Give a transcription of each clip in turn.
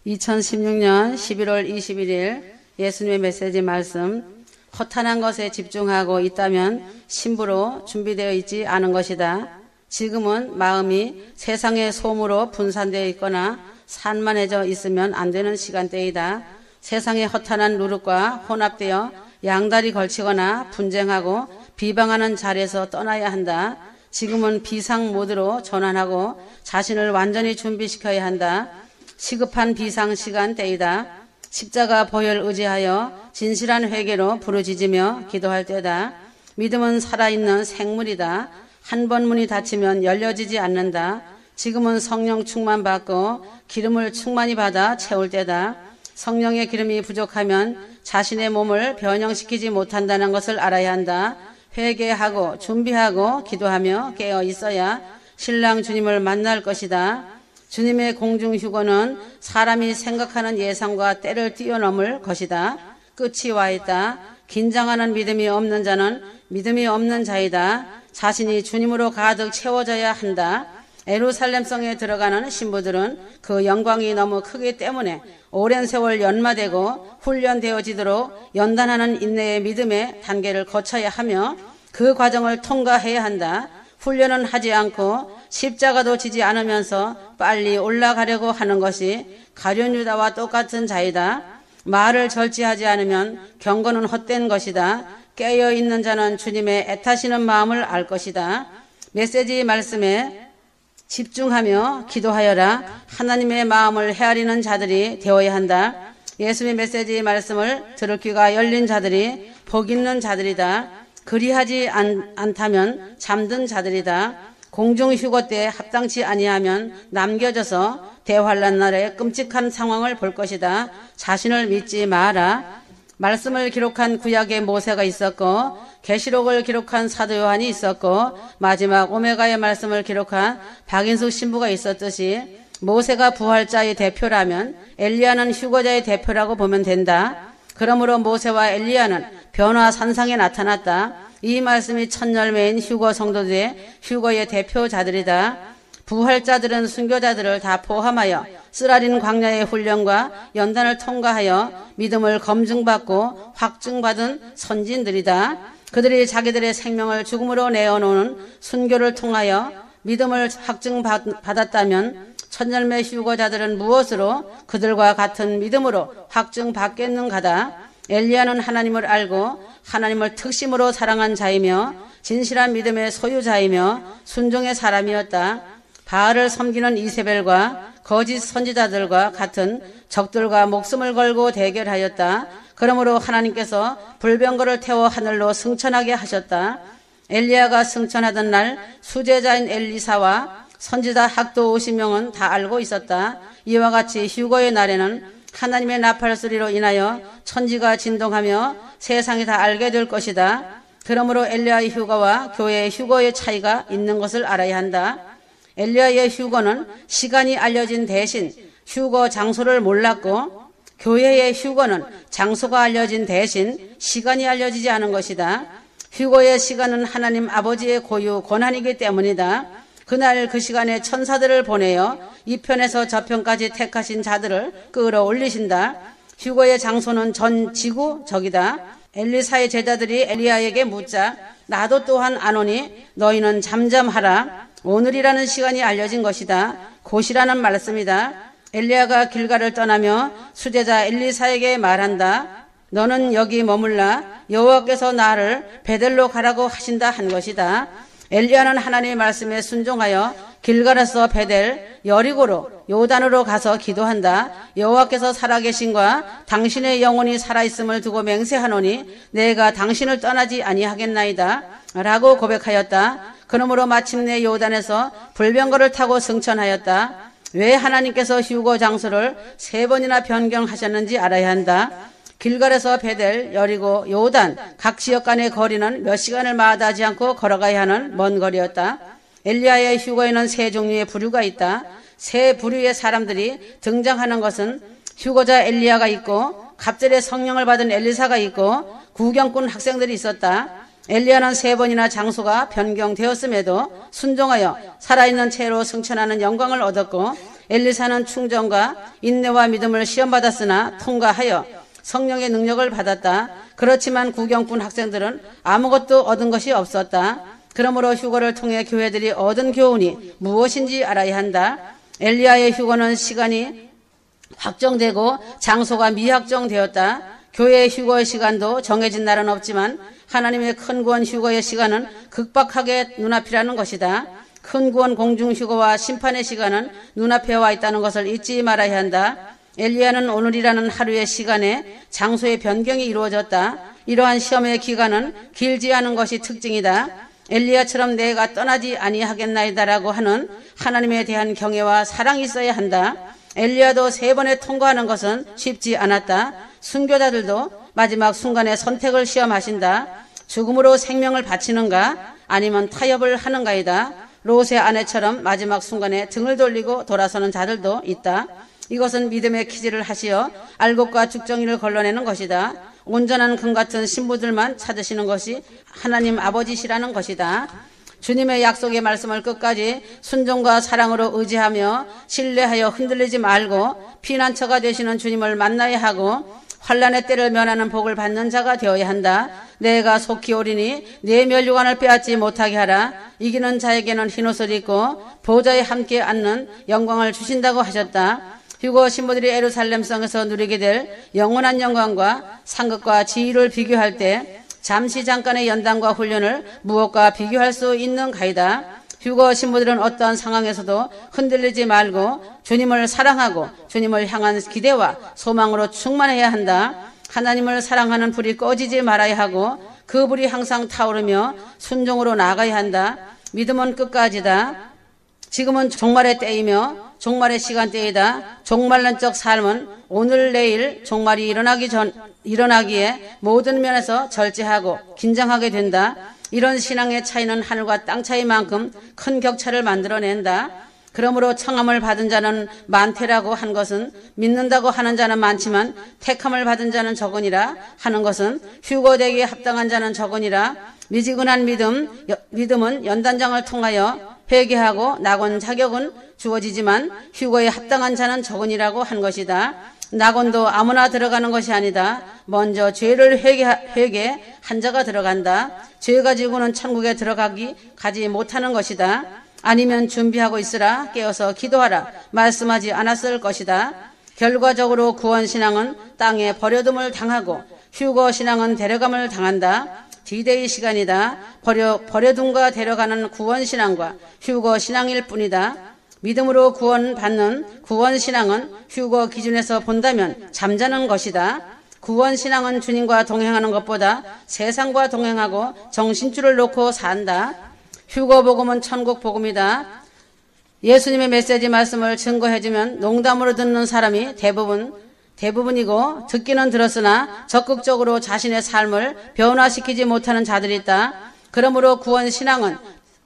2016년 11월 21일 예수님의 메시지 말씀, 허탄한 것에 집중하고 있다면 심부로 준비되어 있지 않은 것이다. 지금은 마음이 세상의 소음으로 분산되어 있거나 산만해져 있으면 안 되는 시간대이다. 세상의 허탄한 누룩과 혼합되어 양다리 걸치거나 분쟁하고 비방하는 자리에서 떠나야 한다. 지금은 비상 모드로 전환하고 자신을 완전히 준비시켜야 한다. 시급한 비상 시간대이다. 십자가 보혈 의지하여 진실한 회개로 부르짖으며 기도할 때다. 믿음은 살아있는 생물이다. 한 번 문이 닫히면 열려지지 않는다. 지금은 성령 충만 받고 기름을 충만히 받아 채울 때다. 성령의 기름이 부족하면 자신의 몸을 변형시키지 못한다는 것을 알아야 한다. 회개하고 준비하고 기도하며 깨어 있어야 신랑 주님을 만날 것이다. 주님의 공중휴거는 사람이 생각하는 예상과 때를 뛰어넘을 것이다. 끝이 와 있다. 긴장하는 믿음이 없는 자는 믿음이 없는 자이다. 자신이 주님으로 가득 채워져야 한다. 예루살렘성에 들어가는 신부들은 그 영광이 너무 크기 때문에 오랜 세월 연마되고 훈련되어지도록 연단하는 인내의 믿음의 단계를 거쳐야 하며 그 과정을 통과해야 한다. 훈련은 하지 않고 십자가도 지지 않으면서 빨리 올라가려고 하는 것이 가룟 유다와 똑같은 자이다. 말을 절제하지 않으면 경고는 헛된 것이다. 깨어있는 자는 주님의 애타시는 마음을 알 것이다. 메시지 말씀에 집중하며 기도하여라. 하나님의 마음을 헤아리는 자들이 되어야 한다. 예수님의 메시지 말씀을 들을 귀가 열린 자들이 복 있는 자들이다. 그리하지 않다면 잠든 자들이다. 공중휴거 때 합당치 아니하면 남겨져서 대환란 날에 끔찍한 상황을 볼 것이다. 자신을 믿지 마라. 말씀을 기록한 구약의 모세가 있었고 계시록을 기록한 사도 요한이 있었고 마지막 오메가의 말씀을 기록한 박인숙 신부가 있었듯이 모세가 부활자의 대표라면 엘리야는 휴거자의 대표라고 보면 된다. 그러므로 모세와 엘리야는 변화산상에 나타났다. 이 말씀이 첫 열매인 휴거 성도들의 휴거의 대표자들이다. 부활자들은 순교자들을 다 포함하여 쓰라린 광야의 훈련과 연단을 통과하여 믿음을 검증받고 확증받은 선진들이다. 그들이 자기들의 생명을 죽음으로 내어놓는 순교를 통하여 믿음을 확증받았다면 첫 열매 휴거자들은 무엇으로 그들과 같은 믿음으로 확증받겠는가다. 엘리야는 하나님을 알고 하나님을 특심으로 사랑한 자이며 진실한 믿음의 소유자이며 순종의 사람이었다. 바알을 섬기는 이세벨과 거짓 선지자들과 같은 적들과 목숨을 걸고 대결하였다. 그러므로 하나님께서 불병거를 태워 하늘로 승천하게 하셨다. 엘리야가 승천하던 날 수제자인 엘리사와 선지자 학도 50명은 다 알고 있었다. 이와 같이 휴거의 날에는 하나님의 나팔 소리로 인하여 천지가 진동하며 세상이 다 알게 될 것이다. 그러므로 엘리야의 휴거와 교회의 휴거의 차이가 있는 것을 알아야 한다. 엘리야의 휴거는 시간이 알려진 대신 휴거 장소를 몰랐고 교회의 휴거는 장소가 알려진 대신 시간이 알려지지 않은 것이다. 휴거의 시간은 하나님 아버지의 고유 권한이기 때문이다. 그날 그 시간에 천사들을 보내어 이 편에서 저 편까지 택하신 자들을 끌어올리신다. 휴거의 장소는 전 지구적이다. 엘리사의 제자들이 엘리야에게 묻자 나도 또한 아노니 너희는 잠잠하라. 오늘이라는 시간이 알려진 것이다. 곧이라는 말씀이다. 엘리야가 길가를 떠나며 수제자 엘리사에게 말한다. 너는 여기 머물라. 여호와께서 나를 베델로 가라고 하신다 한 것이다. 엘리야는 하나님의 말씀에 순종하여 길가에서 베델, 여리고로 요단으로 가서 기도한다. 여호와께서 살아계신과 당신의 영혼이 살아있음을 두고 맹세하노니 내가 당신을 떠나지 아니하겠나이다 라고 고백하였다. 그러므로 마침내 요단에서 불병거를 타고 승천하였다. 왜 하나님께서 휴거 장소를 3번이나 변경하셨는지 알아야 한다. 길갈에서 베델, 여리고, 요단 각 지역 간의 거리는 몇 시간을 마다하지 않고 걸어가야 하는 먼 거리였다. 엘리야의 휴거에는 3 종류의 부류가 있다. 3 부류의 사람들이 등장하는 것은 휴거자 엘리야가 있고 갑절의 성령을 받은 엘리사가 있고 구경꾼 학생들이 있었다. 엘리야는 3번이나 장소가 변경되었음에도 순종하여 살아있는 채로 승천하는 영광을 얻었고 엘리사는 충정과 인내와 믿음을 시험받았으나 통과하여 성령의 능력을 받았다. 그렇지만 구경꾼 학생들은 아무것도 얻은 것이 없었다. 그러므로 휴거를 통해 교회들이 얻은 교훈이 무엇인지 알아야 한다. 엘리야의 휴거는 시간이 확정되고 장소가 미확정되었다. 교회의 휴거의 시간도 정해진 날은 없지만 하나님의 큰 구원 휴거의 시간은 극박하게 눈앞이라는 것이다. 큰 구원 공중 휴거와 심판의 시간은 눈앞에 와 있다는 것을 잊지 말아야 한다. 엘리야는 오늘이라는 하루의 시간에 장소의 변경이 이루어졌다. 이러한 시험의 기간은 길지 않은 것이 특징이다. 엘리야처럼 내가 떠나지 아니하겠나이다라고 하는 하나님에 대한 경외와 사랑이 있어야 한다. 엘리야도 3번에 통과하는 것은 쉽지 않았다. 순교자들도 마지막 순간에 선택을 시험하신다. 죽음으로 생명을 바치는가 아니면 타협을 하는가이다. 롯의 아내처럼 마지막 순간에 등을 돌리고 돌아서는 자들도 있다. 이것은 믿음의 퀴즈를 하시어 알곡과 죽정이를 걸러내는 것이다. 온전한 금 같은 신부들만 찾으시는 것이 하나님 아버지시라는 것이다. 주님의 약속의 말씀을 끝까지 순종과 사랑으로 의지하며 신뢰하여 흔들리지 말고 피난처가 되시는 주님을 만나야 하고 환난의 때를 면하는 복을 받는 자가 되어야 한다. 내가 속히 오리니 내 멸류관을 빼앗지 못하게 하라. 이기는 자에게는 흰옷을 입고 보좌에 함께 앉는 영광을 주신다고 하셨다. 휴거 신부들이 예루살렘 성에서 누리게 될 영원한 영광과 상급과 지위를 비교할 때 잠시 잠깐의 연단과 훈련을 무엇과 비교할 수 있는가이다. 휴거 신부들은 어떠한 상황에서도 흔들리지 말고 주님을 사랑하고 주님을 향한 기대와 소망으로 충만해야 한다. 하나님을 사랑하는 불이 꺼지지 말아야 하고 그 불이 항상 타오르며 순종으로 나아가야 한다. 믿음은 끝까지다. 지금은 종말의 때이며 종말의 시간대이다. 종말론적 삶은 오늘 내일 종말이 일어나기에 모든 면에서 절제하고 긴장하게 된다. 이런 신앙의 차이는 하늘과 땅 차이만큼 큰 격차를 만들어낸다. 그러므로 청함을 받은 자는 많대라고 한 것은 믿는다고 하는 자는 많지만 택함을 받은 자는 적으니라 하는 것은 휴거되기에 합당한 자는 적으니라. 미지근한 믿음은 연단장을 통하여 회개하고 낙원 자격은 주어지지만 휴거에 합당한 자는 적으니라고 한 것이다. 낙원도 아무나 들어가는 것이 아니다. 먼저 죄를 회개한 자가 들어간다. 죄가 지고는 천국에 가지 못하는 것이다. 아니면 준비하고 있으라 깨어서 기도하라 말씀하지 않았을 것이다. 결과적으로 구원신앙은 땅에 버려둠을 당하고 휴거신앙은 데려감을 당한다. 디데이 시간이다. 버려둠과 데려가는 구원신앙과 휴거신앙일 뿐이다. 믿음으로 구원받는 구원신앙은 휴거 기준에서 본다면 잠자는 것이다. 구원신앙은 주님과 동행하는 것보다 세상과 동행하고 정신줄을 놓고 산다. 휴거복음은 천국복음이다. 예수님의 메시지 말씀을 증거해주면 농담으로 듣는 사람이 대부분이고 듣기는 들었으나 적극적으로 자신의 삶을 변화시키지 못하는 자들이 있다. 그러므로 구원신앙은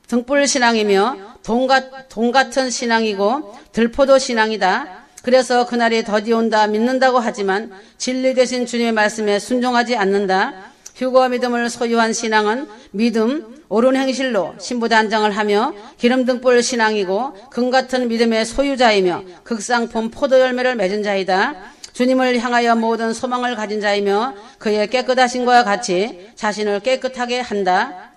등불신앙이며 돈 같은 신앙이고 들포도 신앙이다. 그래서 그날이 더디 온다 믿는다고 하지만 진리 되신 주님의 말씀에 순종하지 않는다. 휴거 믿음을 소유한 신앙은 믿음, 옳은 행실로 신부단장을 하며 기름등불 신앙이고 금같은 믿음의 소유자이며 극상품 포도열매를 맺은 자이다. 주님을 향하여 모든 소망을 가진 자이며 그의 깨끗하심과 같이 자신을 깨끗하게 한다.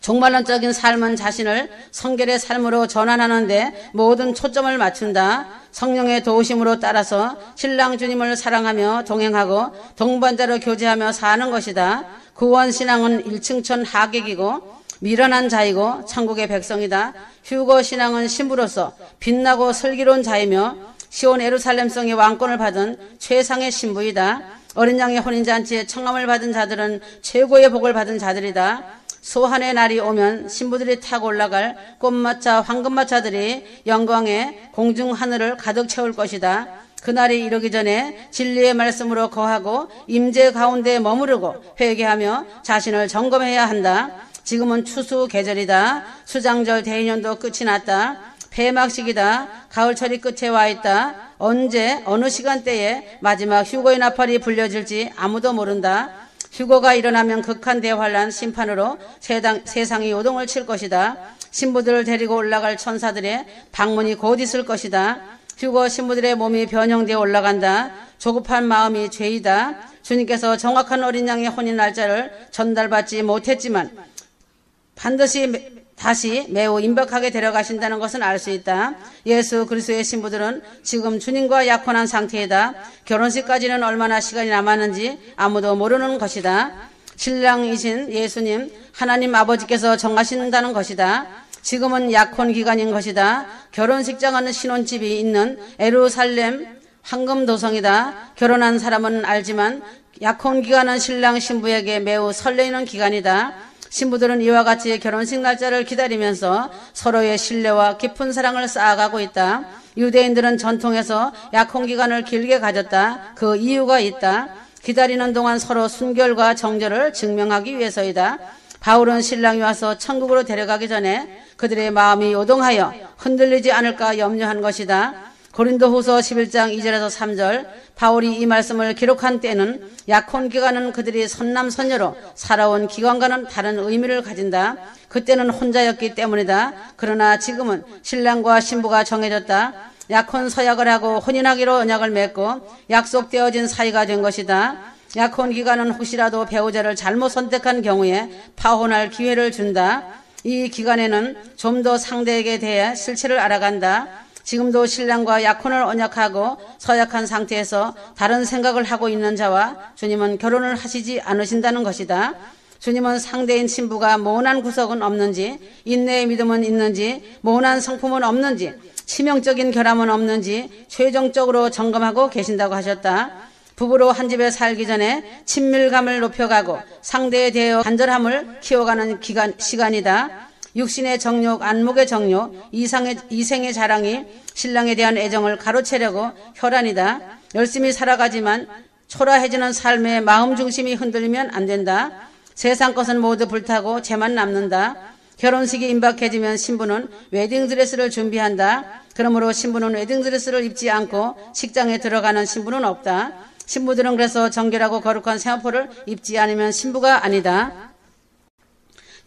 종말론적인 삶은 자신을 성결의 삶으로 전환하는데 모든 초점을 맞춘다. 성령의 도우심으로 따라서 신랑 주님을 사랑하며 동행하고 동반자로 교제하며 사는 것이다. 구원신앙은 1층천 하객이고 미련한 자이고 천국의 백성이다. 휴거신앙은 신부로서 빛나고 슬기로운 자이며 시온 예루살렘성의 왕권을 받은 최상의 신부이다. 어린 양의 혼인잔치에 청함을 받은 자들은 최고의 복을 받은 자들이다. 소환의 날이 오면 신부들이 타고 올라갈 꽃마차 황금마차들이 영광의 공중 하늘을 가득 채울 것이다. 그날이 이르기 전에 진리의 말씀으로 거하고 임재 가운데 머무르고 회개하며 자신을 점검해야 한다. 지금은 추수 계절이다. 수장절 대인년도 끝이 났다. 폐막식이다. 가을철이 끝에 와 있다. 언제 어느 시간대에 마지막 휴거의 나팔이 불려질지 아무도 모른다. 휴거가 일어나면 극한 대환란 심판으로 세상이 요동을 칠 것이다. 신부들을 데리고 올라갈 천사들의 방문이 곧 있을 것이다. 휴거 신부들의 몸이 변형되어 올라간다. 조급한 마음이 죄이다. 주님께서 정확한 어린 양의 혼인 날짜를 전달받지 못했지만 반드시 다시 매우 임박하게 데려가신다는 것은 알 수 있다. 예수 그리스도의 신부들은 지금 주님과 약혼한 상태이다. 결혼식까지는 얼마나 시간이 남았는지 아무도 모르는 것이다. 신랑이신 예수님 하나님 아버지께서 정하신다는 것이다. 지금은 약혼 기간인 것이다. 결혼식장은 신혼집이 있는 예루살렘 황금도성이다. 결혼한 사람은 알지만 약혼 기간은 신랑 신부에게 매우 설레이는 기간이다. 신부들은 이와 같이 결혼식 날짜를 기다리면서 서로의 신뢰와 깊은 사랑을 쌓아가고 있다. 유대인들은 전통에서 약혼 기간을 길게 가졌다. 그 이유가 있다. 기다리는 동안 서로 순결과 정절을 증명하기 위해서이다. 바울은 신랑이 와서 천국으로 데려가기 전에 그들의 마음이 요동하여 흔들리지 않을까 염려한 것이다. 고린도후서 11장 2절에서 3절 바울이 이 말씀을 기록한 때는 약혼 기간은 그들이 선남선녀로 살아온 기간과는 다른 의미를 가진다. 그때는 혼자였기 때문이다. 그러나 지금은 신랑과 신부가 정해졌다. 약혼 서약을 하고 혼인하기로 언약을 맺고 약속되어진 사이가 된 것이다. 약혼 기간은 혹시라도 배우자를 잘못 선택한 경우에 파혼할 기회를 준다. 이 기간에는 좀 더 상대에게 대해 실체를 알아간다. 지금도 신랑과 약혼을 언약하고 서약한 상태에서 다른 생각을 하고 있는 자와 주님은 결혼을 하시지 않으신다는 것이다. 주님은 상대인 신부가 모난 구석은 없는지, 인내의 믿음은 있는지, 모난 성품은 없는지, 치명적인 결함은 없는지 최종적으로 점검하고 계신다고 하셨다. 부부로 한 집에 살기 전에 친밀감을 높여가고 상대에 대해 간절함을 키워가는 시간이다. 육신의 정욕, 안목의 정욕, 이생의 자랑이 신랑에 대한 애정을 가로채려고 혈안이다. 열심히 살아가지만 초라해지는 삶의 마음 중심이 흔들리면 안 된다. 세상 것은 모두 불타고 죄만 남는다. 결혼식이 임박해지면 신부는 웨딩드레스를 준비한다. 그러므로 신부는 웨딩드레스를 입지 않고 식장에 들어가는 신부는 없다. 신부들은 그래서 정결하고 거룩한 세마포를 입지 않으면 신부가 아니다.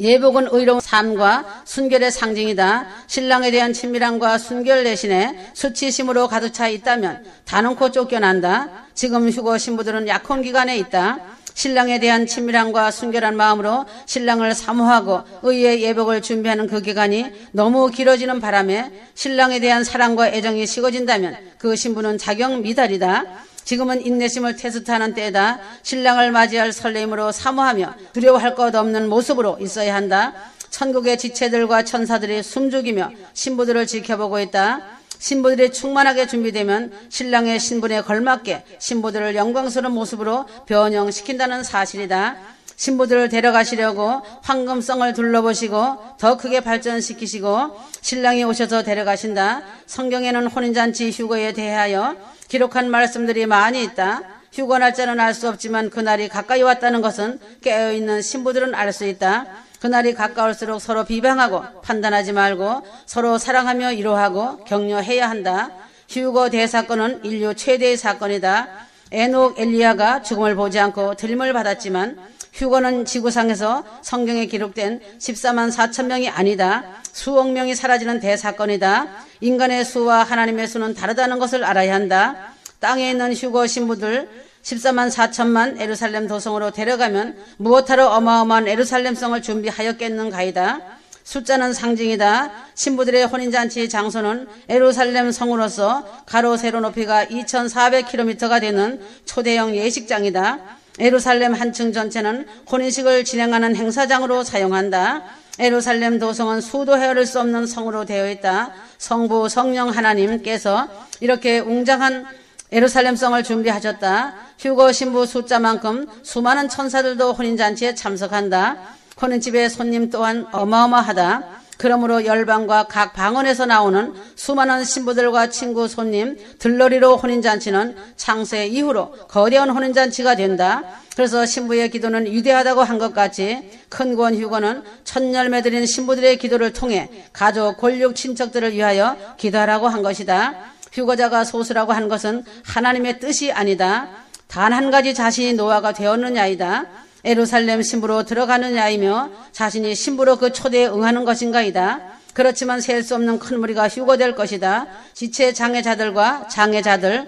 예복은 의로운 삶과 순결의 상징이다. 신랑에 대한 친밀함과 순결 대신에 수치심으로 가득 차 있다면 단언코 쫓겨난다. 지금 휴거 신부들은 약혼 기간에 있다. 신랑에 대한 친밀함과 순결한 마음으로 신랑을 사모하고 의의 예복을 준비하는 그 기간이 너무 길어지는 바람에 신랑에 대한 사랑과 애정이 식어진다면 그 신부는 자격 미달이다. 지금은 인내심을 테스트하는 때다. 신랑을 맞이할 설레임으로 사모하며 두려워할 것 없는 모습으로 있어야 한다. 천국의 지체들과 천사들이 숨죽이며 신부들을 지켜보고 있다. 신부들이 충만하게 준비되면 신랑의 신분에 걸맞게 신부들을 영광스러운 모습으로 변형시킨다는 사실이다. 신부들을 데려가시려고 황금성을 둘러보시고 더 크게 발전시키시고 신랑이 오셔서 데려가신다. 성경에는 혼인잔치 휴거에 대하여 기록한 말씀들이 많이 있다. 휴거 날짜는 알 수 없지만 그날이 가까이 왔다는 것은 깨어있는 신부들은 알 수 있다. 그날이 가까울수록 서로 비방하고 판단하지 말고 서로 사랑하며 위로하고 격려해야 한다. 휴거 대사건은 인류 최대의 사건이다. 에녹 엘리야가 죽음을 보지 않고 들림을 받았지만 휴거는 지구상에서 성경에 기록된 14만 4천 명이 아니다. 수억 명이 사라지는 대사건이다. 인간의 수와 하나님의 수는 다르다는 것을 알아야 한다. 땅에 있는 휴거 신부들 14만 4천만 예루살렘 도성으로 데려가면 무엇하러 어마어마한 예루살렘성을 준비하였겠는가이다. 숫자는 상징이다. 신부들의 혼인잔치 장소는 예루살렘 성으로서 가로 세로 높이가 2,400km가 되는 초대형 예식장이다. 예루살렘 한 층 전체는 혼인식을 진행하는 행사장으로 사용한다. 예루살렘 도성은 수도 헤아릴 수 없는 성으로 되어 있다. 성부 성령 하나님께서 이렇게 웅장한 예루살렘성을 준비하셨다. 휴거 신부 숫자만큼 수많은 천사들도 혼인잔치에 참석한다. 혼인집의 손님 또한 어마어마하다. 그러므로 열방과 각 방언에서 나오는 수많은 신부들과 친구 손님 들러리로 혼인잔치는 창세 이후로 거대한 혼인잔치가 된다. 그래서 신부의 기도는 위대하다고 한 것 같이 큰 권 휴거는 첫 열매드린 신부들의 기도를 통해 가족, 권력, 친척들을 위하여 기도하라고 한 것이다. 휴거자가 소수라고 한 것은 하나님의 뜻이 아니다. 단 한 가지 자신이 노아가 되었느냐이다. 예루살렘 신부로 들어가느냐이며 자신이 신부로 그 초대에 응하는 것인가이다. 그렇지만 셀 수 없는 큰 무리가 휴거될 것이다. 지체 장애자들과 장애자들,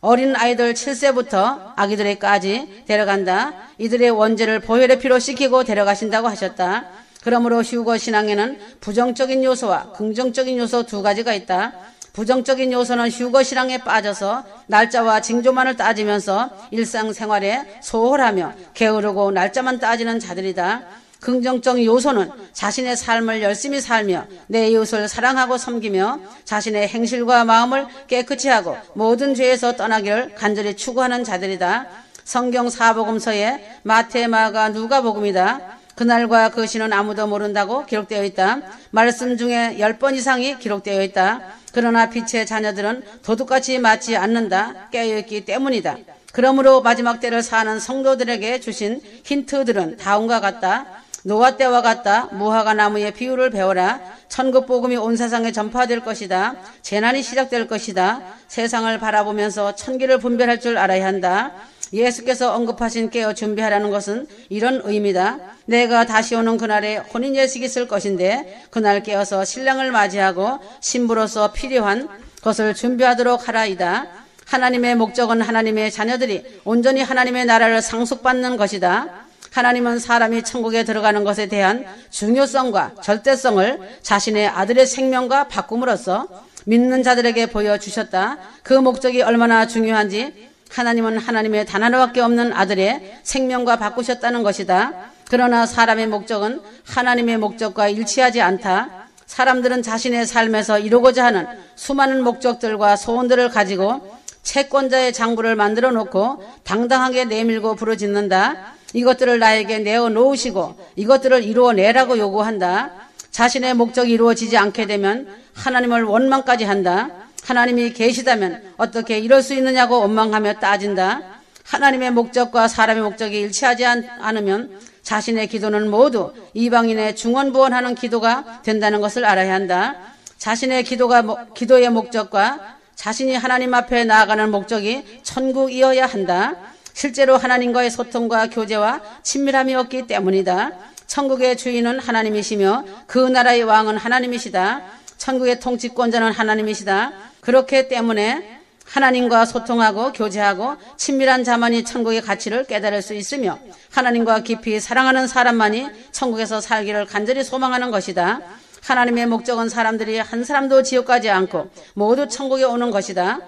어린 아이들 7세부터 아기들에까지 데려간다. 이들의 원죄를 보혈의 피로 씻기고 데려가신다고 하셨다. 그러므로 휴거 신앙에는 부정적인 요소와 긍정적인 요소 두 가지가 있다. 부정적인 요소는 휴거 신앙에 빠져서 날짜와 징조만을 따지면서 일상생활에 소홀하며 게으르고 날짜만 따지는 자들이다. 긍정적 요소는 자신의 삶을 열심히 살며 내 이웃을 사랑하고 섬기며 자신의 행실과 마음을 깨끗이 하고 모든 죄에서 떠나기를 간절히 추구하는 자들이다. 성경 사복음서에 마태, 마가, 누가복음이다. 그날과 그 시는 아무도 모른다고 기록되어 있다. 말씀 중에 10번 이상이 기록되어 있다. 그러나 빛의 자녀들은 도둑같이 맞지 않는다. 깨어있기 때문이다. 그러므로 마지막 때를 사는 성도들에게 주신 힌트들은 다음과 같다. 노아 때와 같다. 무화과 나무의 비유를 배워라. 천국 복음이 온 세상에 전파될 것이다. 재난이 시작될 것이다. 세상을 바라보면서 천기를 분별할 줄 알아야 한다. 예수께서 언급하신 깨어 준비하라는 것은 이런 의미다. 내가 다시 오는 그날에 혼인 예식이 있을 것인데 그날 깨어서 신랑을 맞이하고 신부로서 필요한 것을 준비하도록 하라이다. 하나님의 목적은 하나님의 자녀들이 온전히 하나님의 나라를 상속받는 것이다. 하나님은 사람이 천국에 들어가는 것에 대한 중요성과 절대성을 자신의 아들의 생명과 바꿈으로써 믿는 자들에게 보여주셨다. 그 목적이 얼마나 중요한지 하나님은 하나님의 단 하나밖에 없는 아들의 생명과 바꾸셨다는 것이다. 그러나 사람의 목적은 하나님의 목적과 일치하지 않다. 사람들은 자신의 삶에서 이루고자 하는 수많은 목적들과 소원들을 가지고 채권자의 장부를 만들어 놓고 당당하게 내밀고 부르짖는다. 이것들을 나에게 내어놓으시고 이것들을 이루어내라고 요구한다. 자신의 목적이 이루어지지 않게 되면 하나님을 원망까지 한다. 하나님이 계시다면 어떻게 이럴 수 있느냐고 원망하며 따진다. 하나님의 목적과 사람의 목적이 일치하지 않으면 자신의 기도는 모두 이방인의 중언부언하는 기도가 된다는 것을 알아야 한다. 자신의 기도의 목적과 자신이 하나님 앞에 나아가는 목적이 천국이어야 한다. 실제로 하나님과의 소통과 교제와 친밀함이 없기 때문이다. 천국의 주인은 하나님이시며 그 나라의 왕은 하나님이시다. 천국의 통치권자는 하나님이시다. 그렇기 때문에 하나님과 소통하고 교제하고 친밀한 자만이 천국의 가치를 깨달을 수 있으며 하나님과 깊이 사랑하는 사람만이 천국에서 살기를 간절히 소망하는 것이다. 하나님의 목적은 사람들이 한 사람도 지옥 가지 않고 모두 천국에 오는 것이다.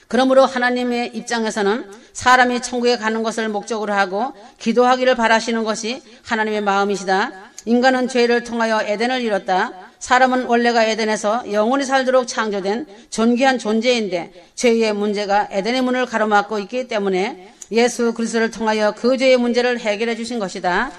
그러므로 하나님의 입장에서는 사람이 천국에 가는 것을 목적으로 하고 기도하기를 바라시는 것이 하나님의 마음이시다. 인간은 죄를 통하여 에덴을 이뤘다. 사람은 원래가 에덴에서 영원히 살도록 창조된 존귀한 존재인데 죄의 문제가 에덴의 문을 가로막고 있기 때문에 예수 그리스도를 통하여 그 죄의 문제를 해결해 주신 것이다.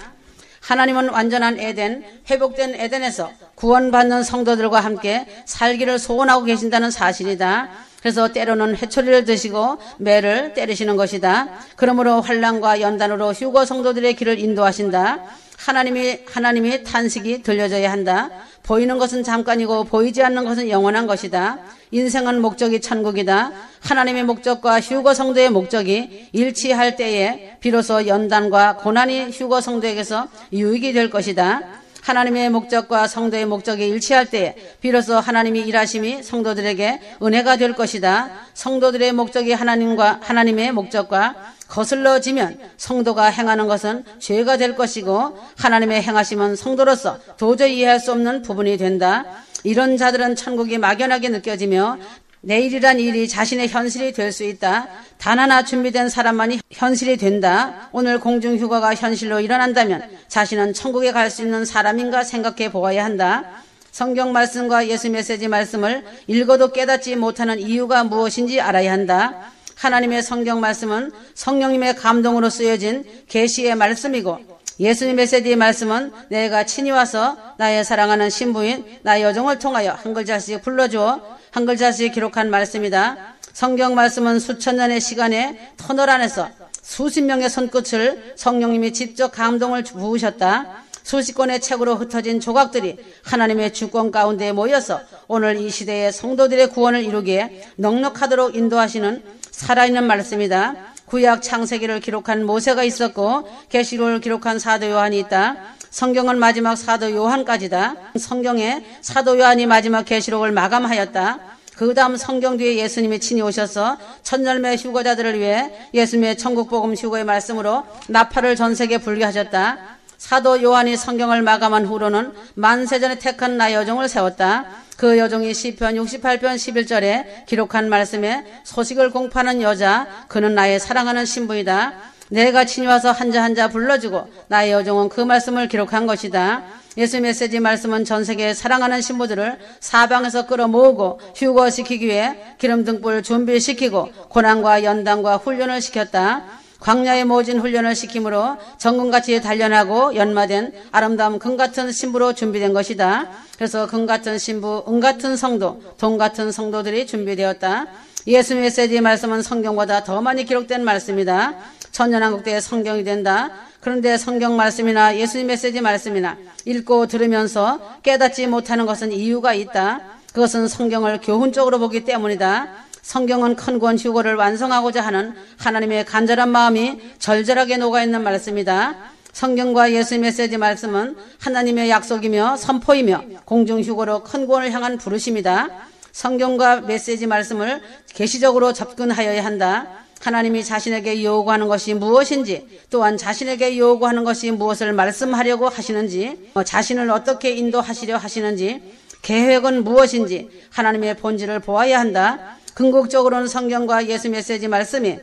하나님은 완전한 에덴, 회복된 에덴에서 구원받는 성도들과 함께 살기를 소원하고 계신다는 사실이다. 그래서 때로는 회초리를 드시고 매를 때리시는 것이다. 그러므로 환난과 연단으로 휴거 성도들의 길을 인도하신다. 하나님이 탄식이 들려져야 한다. 보이는 것은 잠깐이고 보이지 않는 것은 영원한 것이다. 인생은 목적이 천국이다. 하나님의 목적과 휴거 성도의 목적이 일치할 때에 비로소 연단과 고난이 휴거 성도에게서 유익이 될 것이다. 하나님의 목적과 성도의 목적이 일치할 때에 비로소 하나님이 일하심이 성도들에게 은혜가 될 것이다. 성도들의 목적이 하나님의 목적과 거슬러지면 성도가 행하는 것은 죄가 될 것이고 하나님의 행하심은 성도로서 도저히 이해할 수 없는 부분이 된다. 이런 자들은 천국이 막연하게 느껴지며 내일이란 일이 자신의 현실이 될 수 있다. 단 하나 준비된 사람만이 현실이 된다. 오늘 공중휴가가 현실로 일어난다면 자신은 천국에 갈 수 있는 사람인가 생각해 보아야 한다. 성경 말씀과 예수 메시지 말씀을 읽어도 깨닫지 못하는 이유가 무엇인지 알아야 한다. 하나님의 성경 말씀은 성령님의 감동으로 쓰여진 계시의 말씀이고 예수님 메시지의 말씀은 내가 친히 와서 나의 사랑하는 신부인 나의 여종을 통하여 한 글자씩 불러주어 한 글자씩 기록한 말씀이다. 성경 말씀은 수천 년의 시간에 터널 안에서 수십 명의 손끝을 성령님이 직접 감동을 부으셨다. 수십 권의 책으로 흩어진 조각들이 하나님의 주권 가운데 모여서 오늘 이 시대의 성도들의 구원을 이루기에 넉넉하도록 인도하시는 살아있는 말씀이다. 구약 창세기를 기록한 모세가 있었고 계시록을 기록한 사도 요한이 있다. 성경은 마지막 사도 요한까지다. 성경에 사도 요한이 마지막 계시록을 마감하였다. 그 다음 성경 뒤에 예수님이 친히 오셔서 천열매 휴거자들을 위해 예수님의 천국복음 휴거의 말씀으로 나팔을 전 세계에 불게 하셨다. 사도 요한이 성경을 마감한 후로는 만세전에 택한 나 여종을 세웠다. 그 여종이 시편 68편 11절에 기록한 말씀에 소식을 공포하는 여자, 그는 나의 사랑하는 신부이다. 내가 친히 와서 한자 한자 불러주고 나의 여종은 그 말씀을 기록한 것이다. 예수 메시지 말씀은 전 세계의 사랑하는 신부들을 사방에서 끌어모으고 휴거시키기 위해 기름등불 준비시키고 고난과 연단과 훈련을 시켰다. 광야에 모진 훈련을 시킴으로 정금같이 단련하고 연마된 아름다운 금같은 신부로 준비된 것이다. 그래서 금같은 신부, 은같은 성도, 동같은 성도들이 준비되었다. 예수 메시지 말씀은 성경보다 더 많이 기록된 말씀이다. 천년왕국대의 성경이 된다. 그런데 성경 말씀이나 예수님 메시지 말씀이나 읽고 들으면서 깨닫지 못하는 것은 이유가 있다. 그것은 성경을 교훈적으로 보기 때문이다. 성경은 큰 구원 휴거를 완성하고자 하는 하나님의 간절한 마음이 절절하게 녹아있는 말씀이다. 성경과 예수 메시지 말씀은 하나님의 약속이며 선포이며 공중휴거로 큰 구원을 향한 부르심이다. 성경과 메시지 말씀을 계시적으로 접근하여야 한다. 하나님이 자신에게 요구하는 것이 무엇인지, 또한 자신에게 요구하는 것이 무엇을 말씀하려고 하시는지, 자신을 어떻게 인도하시려 하시는지, 계획은 무엇인지 하나님의 본질을 보아야 한다. 궁극적으로는 성경과 예수 메시지 말씀이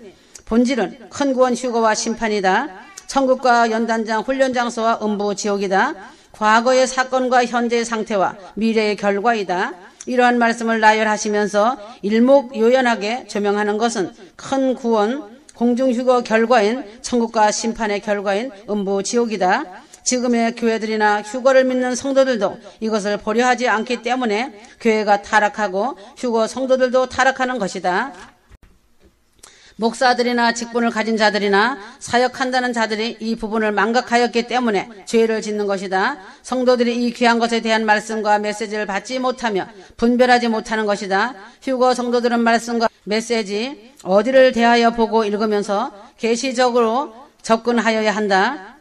본질은 큰 구원 휴거와 심판이다. 천국과 연단장 훈련 장소와 음부 지옥이다. 과거의 사건과 현재의 상태와 미래의 결과이다. 이러한 말씀을 나열하시면서 일목요연하게 조명하는 것은 큰 구원, 공중휴거 결과인 천국과 심판의 결과인 음부 지옥이다. 지금의 교회들이나 휴거를 믿는 성도들도 이것을 보려 하지 않기 때문에 교회가 타락하고 휴거 성도들도 타락하는 것이다. 목사들이나 직분을 가진 자들이나 사역한다는 자들이 이 부분을 망각하였기 때문에 죄를 짓는 것이다. 성도들이 이 귀한 것에 대한 말씀과 메시지를 받지 못하며 분별하지 못하는 것이다. 휴거 성도들은 말씀과 메시지 어디를 대하여 보고 읽으면서 계시적으로 접근하여야 한다.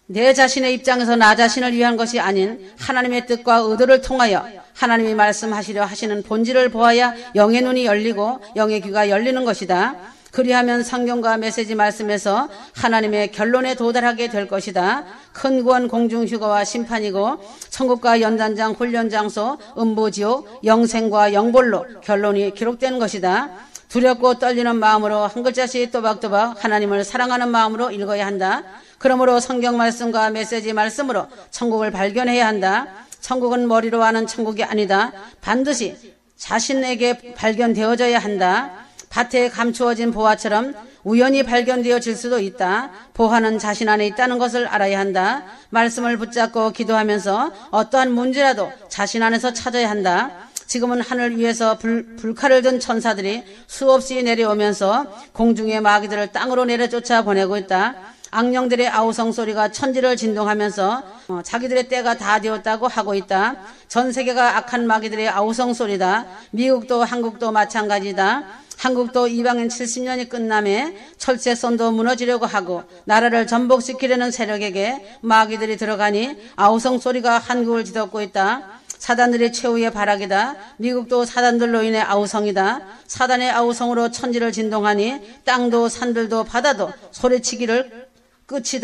내 자신의 입장에서 나 자신을 위한 것이 아닌 하나님의 뜻과 의도를 통하여 하나님이 말씀하시려 하시는 본질을 보아야 영의 눈이 열리고 영의 귀가 열리는 것이다. 그리하면 성경과 메시지 말씀에서 하나님의 결론에 도달하게 될 것이다. 큰 구원 공중휴거와 심판이고 천국과 연단장 훈련장소 음부지옥 영생과 영볼로 결론이 기록된 것이다. 두렵고 떨리는 마음으로 한 글자씩 또박또박 하나님을 사랑하는 마음으로 읽어야 한다. 그러므로 성경 말씀과 메시지 말씀으로 천국을 발견해야 한다. 천국은 머리로 아는 천국이 아니다. 반드시 자신에게 발견되어져야 한다. 밭에 감추어진 보화처럼 우연히 발견되어질 수도 있다. 보화는 자신 안에 있다는 것을 알아야 한다. 말씀을 붙잡고 기도하면서 어떠한 문제라도 자신 안에서 찾아야 한다. 지금은 하늘 위에서 불칼을 든 천사들이 수없이 내려오면서 공중의 마귀들을 땅으로 내려쫓아 보내고 있다. 악령들의 아우성 소리가 천지를 진동하면서 자기들의 때가 다 되었다고 하고 있다. 전 세계가 악한 마귀들의 아우성 소리다. 미국도 한국도 마찬가지다. 한국도 이방인 70년이 끝남에 철새선도 무너지려고 하고 나라를 전복시키려는 세력에게 마귀들이 들어가니 아우성 소리가 한국을 뒤덮고 있다. 사단들의 최후의 발악이다. 미국도 사단들로 인해 아우성이다. 사단의 아우성으로 천지를 진동하니 땅도 산들도 바다도 소리치기를 끝이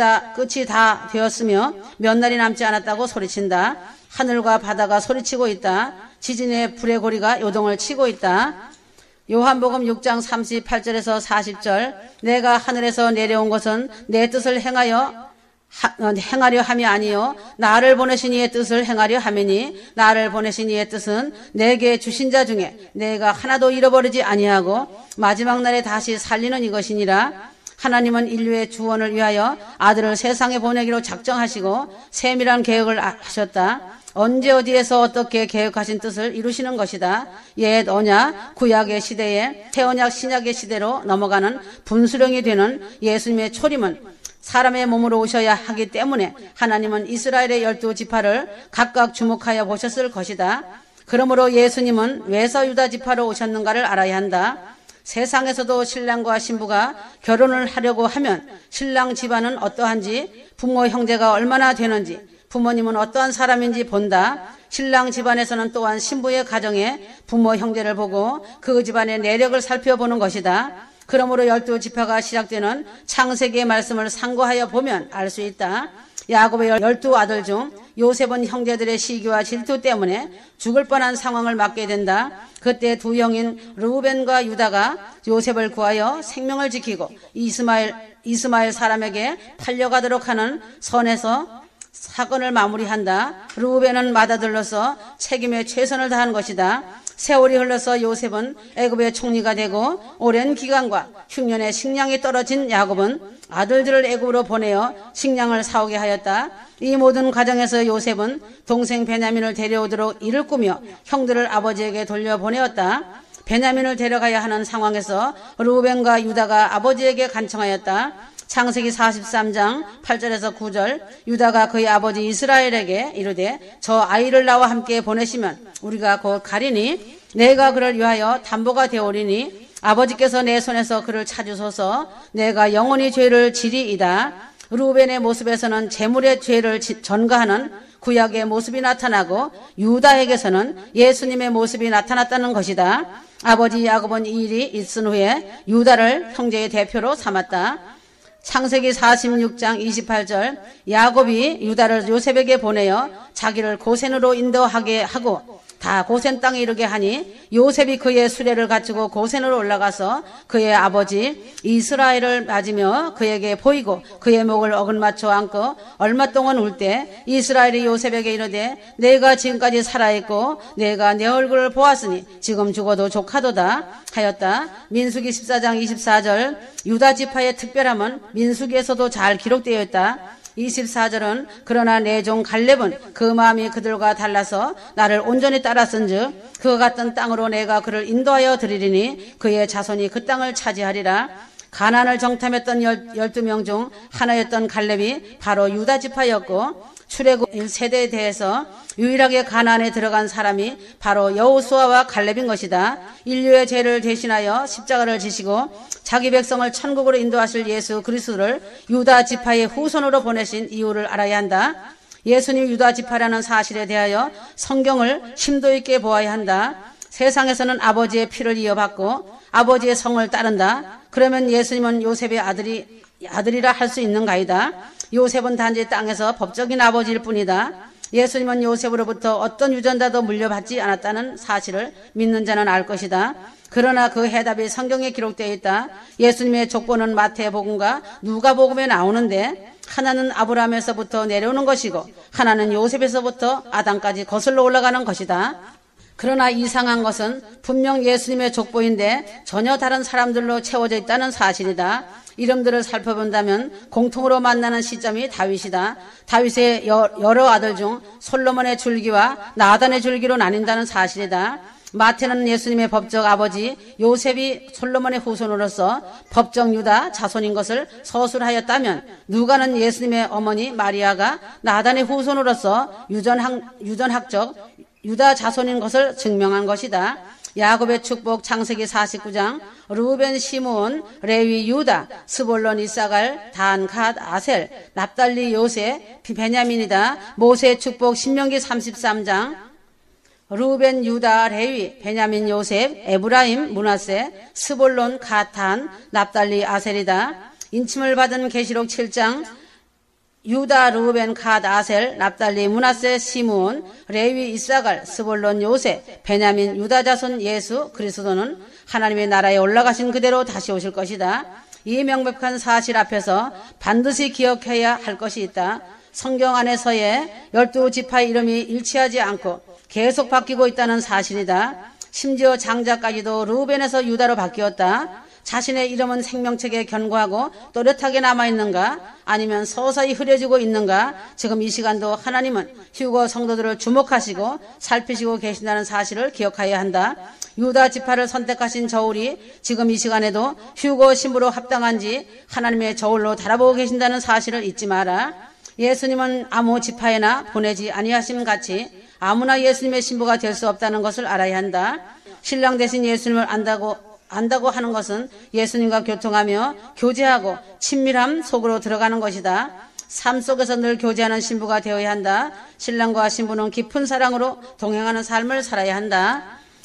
다 되었으며 몇 날이 남지 않았다고 소리친다. 하늘과 바다가 소리치고 있다. 지진의 불의 고리가 요동을 치고 있다. 요한복음 6장 38절에서 40절 내가 하늘에서 내려온 것은 내 뜻을 행하려 함이 아니요 나를 보내신 이의 뜻을 행하려 함이니 나를 보내신 이의 뜻은 내게 주신 자 중에 내가 하나도 잃어버리지 아니하고 마지막 날에 다시 살리는 이것이니라. 하나님은 인류의 구원을 위하여 아들을 세상에 보내기로 작정하시고 세밀한 계획을 하셨다. 언제 어디에서 어떻게 계획하신 뜻을 이루시는 것이다. 옛 언약 구약의 시대에 새언약 신약의 시대로 넘어가는 분수령이 되는 예수님의 초림은 사람의 몸으로 오셔야 하기 때문에 하나님은 이스라엘의 12지파를 각각 주목하여 보셨을 것이다. 그러므로 예수님은 왜서 유다 지파로 오셨는가를 알아야 한다. 세상에서도 신랑과 신부가 결혼을 하려고 하면 신랑 집안은 어떠한지, 부모 형제가 얼마나 되는지, 부모님은 어떠한 사람인지 본다. 신랑 집안에서는 또한 신부의 가정에 부모 형제를 보고 그 집안의 내력을 살펴보는 것이다. 그러므로 12지파가 시작되는 창세기의 말씀을 상고하여 보면 알 수 있다. 야곱의 12아들 중 요셉은 형제들의 시기와 질투 때문에 죽을 뻔한 상황을 맞게 된다. 그때 두 형인 르우벤과 유다가 요셉을 구하여 생명을 지키고 이스마엘 사람에게 팔려가도록 하는 선에서 사건을 마무리한다. 르우벤은 맏아들로서 책임에 최선을 다한 것이다. 세월이 흘러서 요셉은 애굽의 총리가 되고 오랜 기간과 흉년에 식량이 떨어진 야곱은 아들들을 애굽으로 보내어 식량을 사오게 하였다. 이 모든 과정에서 요셉은 동생 베냐민을 데려오도록 이를 꾸며 형들을 아버지에게 돌려보내었다. 베냐민을 데려가야 하는 상황에서 르우벤과 유다가 아버지에게 간청하였다. 창세기 43장 8절에서 9절 유다가 그의 아버지 이스라엘에게 이르되 저 아이를 나와 함께 보내시면 우리가 곧 가리니 내가 그를 위하여 담보가 되오리니 아버지께서 내 손에서 그를 찾으소서 내가 영원히 죄를 지리이다. 르우벤의 모습에서는 재물의 죄를 전가하는 구약의 모습이 나타나고 유다에게서는 예수님의 모습이 나타났다는 것이다. 아버지 야곱은 이 일이 있은 후에 유다를 형제의 대표로 삼았다. 창세기 46장 28절 야곱이 유다를 요셉에게 보내어 자기를 고센으로 인도하게 하고 다 고센 땅에 이르게 하니 요셉이 그의 수레를 갖추고 고센으로 올라가서 그의 아버지 이스라엘을 맞으며 그에게 보이고 그의 목을 어긋맞춰 안고 얼마 동안 울 때 이스라엘이 요셉에게 이르되 내가 지금까지 살아있고 내가 내 얼굴을 보았으니 지금 죽어도 족하도다 하였다. 민수기 14장 24절 유다 지파의 특별함은 민수기에서도 잘 기록되어 있다. 24절은 그러나 내 종 갈렙은 그 마음이 그들과 달라서 나를 온전히 따랐은즉 그와 같은 땅으로 내가 그를 인도하여 드리리니 그의 자손이 그 땅을 차지하리라. 가나안을 정탐했던 12명 중 하나였던 갈렙이 바로 유다 지파였고 출애굽 1세대에 대해서 유일하게 가나안에 들어간 사람이 바로 여호수아와 갈렙인 것이다. 인류의 죄를 대신하여 십자가를 지시고 자기 백성을 천국으로 인도하실 예수 그리스도를 유다 지파의 후손으로 보내신 이유를 알아야 한다. 예수님 유다 지파라는 사실에 대하여 성경을 심도 있게 보아야 한다. 세상에서는 아버지의 피를 이어받고 아버지의 성을 따른다. 그러면 예수님은 요셉의 아들이라 할 수 있는가이다. 요셉은 단지 땅에서 법적인 아버지일 뿐이다. 예수님은 요셉으로부터 어떤 유전자도 물려받지 않았다는 사실을 믿는 자는 알 것이다. 그러나 그 해답이 성경에 기록되어 있다. 예수님의 족보는 마태복음과 누가복음에 나오는데 하나는 아브라함에서부터 내려오는 것이고 하나는 요셉에서부터 아담까지 거슬러 올라가는 것이다. 그러나 이상한 것은 분명 예수님의 족보인데 전혀 다른 사람들로 채워져 있다는 사실이다. 이름들을 살펴본다면 공통으로 만나는 시점이 다윗이다. 다윗의 여러 아들 중 솔로몬의 줄기와 나단의 줄기로 나뉜다는 사실이다. 마태는 예수님의 법적 아버지 요셉이 솔로몬의 후손으로서 법적 유다 자손인 것을 서술하였다면 누가는 예수님의 어머니 마리아가 나단의 후손으로서 유전학적 유다 자손인 것을 증명한 것이다. 야곱의 축복 창세기 49장 르우벤 시므온 레위 유다 스볼론 이사갈 단 갓 아셀 납달리 요셉 베냐민이다. 모세의 축복 신명기 33장 르우벤 유다 레위 베냐민 요셉 에브라임 므낫세 스볼론 갓 단 납달리 아셀이다. 인침을 받은 계시록 7장 유다 르우벤 갓 아셀 납달리 므낫세 시므온 레위 이사갈 스볼론 요셉 베냐민 유다 자손 예수 그리스도는 하나님의 나라에 올라가신 그대로 다시 오실 것이다. 이 명백한 사실 앞에서 반드시 기억해야 할 것이 있다. 성경 안에서의 12지파의 이름이 일치하지 않고 계속 바뀌고 있다는 사실이다. 심지어 장자까지도 르우벤에서 유다로 바뀌었다. 자신의 이름은 생명책에 견고하고 또렷하게 남아있는가 아니면 서서히 흐려지고 있는가. 지금 이 시간도 하나님은 휴거 성도들을 주목하시고 살피시고 계신다는 사실을 기억해야 한다. 유다 지파를 선택하신 저울이 지금 이 시간에도 휴거 신부로 합당한지 하나님의 저울로 달아보고 계신다는 사실을 잊지 마라. 예수님은 아무 지파에나 보내지 아니하심 같이 아무나 예수님의 신부가 될 수 없다는 것을 알아야 한다. 신랑 대신 예수님을 안다고 하는 것은 예수님과 교통하며 교제하고 친밀함 속으로 들어가는 것이다. 삶 속에서 늘 교제하는 신부가 되어야 한다. 신랑과 신부는 깊은 사랑으로 동행하는 삶을 살아야 한다.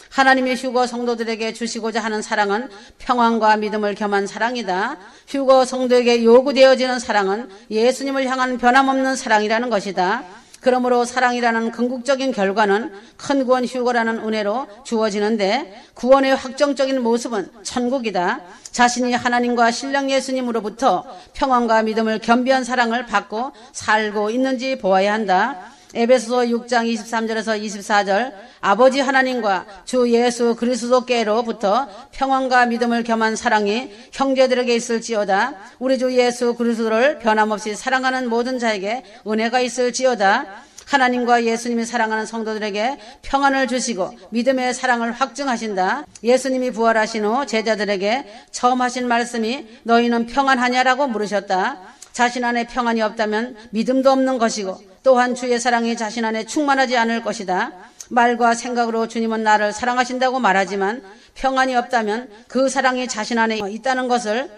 하나님의 휴거 성도들에게 주시고자 하는 사랑은 평안과 믿음을 겸한 사랑이다. 휴거 성도에게 요구되어지는 사랑은 예수님을 향한 변함없는 사랑이라는 것이다. 그러므로 사랑이라는 궁극적인 결과는 큰 구원 휴거라는 은혜로 주어지는데 구원의 확정적인 모습은 천국이다. 자신이 하나님과 신랑 예수님으로부터 평안과 믿음을 겸비한 사랑을 받고 살고 있는지 보아야 한다. 에베소서 6장 23절에서 24절 아버지 하나님과 주 예수 그리스도께로부터 평안과 믿음을 겸한 사랑이 형제들에게 있을지어다. 우리 주 예수 그리스도를 변함없이 사랑하는 모든 자에게 은혜가 있을지어다. 하나님과 예수님이 사랑하는 성도들에게 평안을 주시고 믿음의 사랑을 확증하신다. 예수님이 부활하신 후 제자들에게 처음 하신 말씀이 너희는 평안하냐라고 물으셨다. 자신 안에 평안이 없다면 믿음도 없는 것이고 또한 주의 사랑이 자신 안에 충만하지 않을 것이다. 말과 생각으로 주님은 나를 사랑하신다고 말하지만 평안이 없다면 그 사랑이 자신 안에 있다는 것을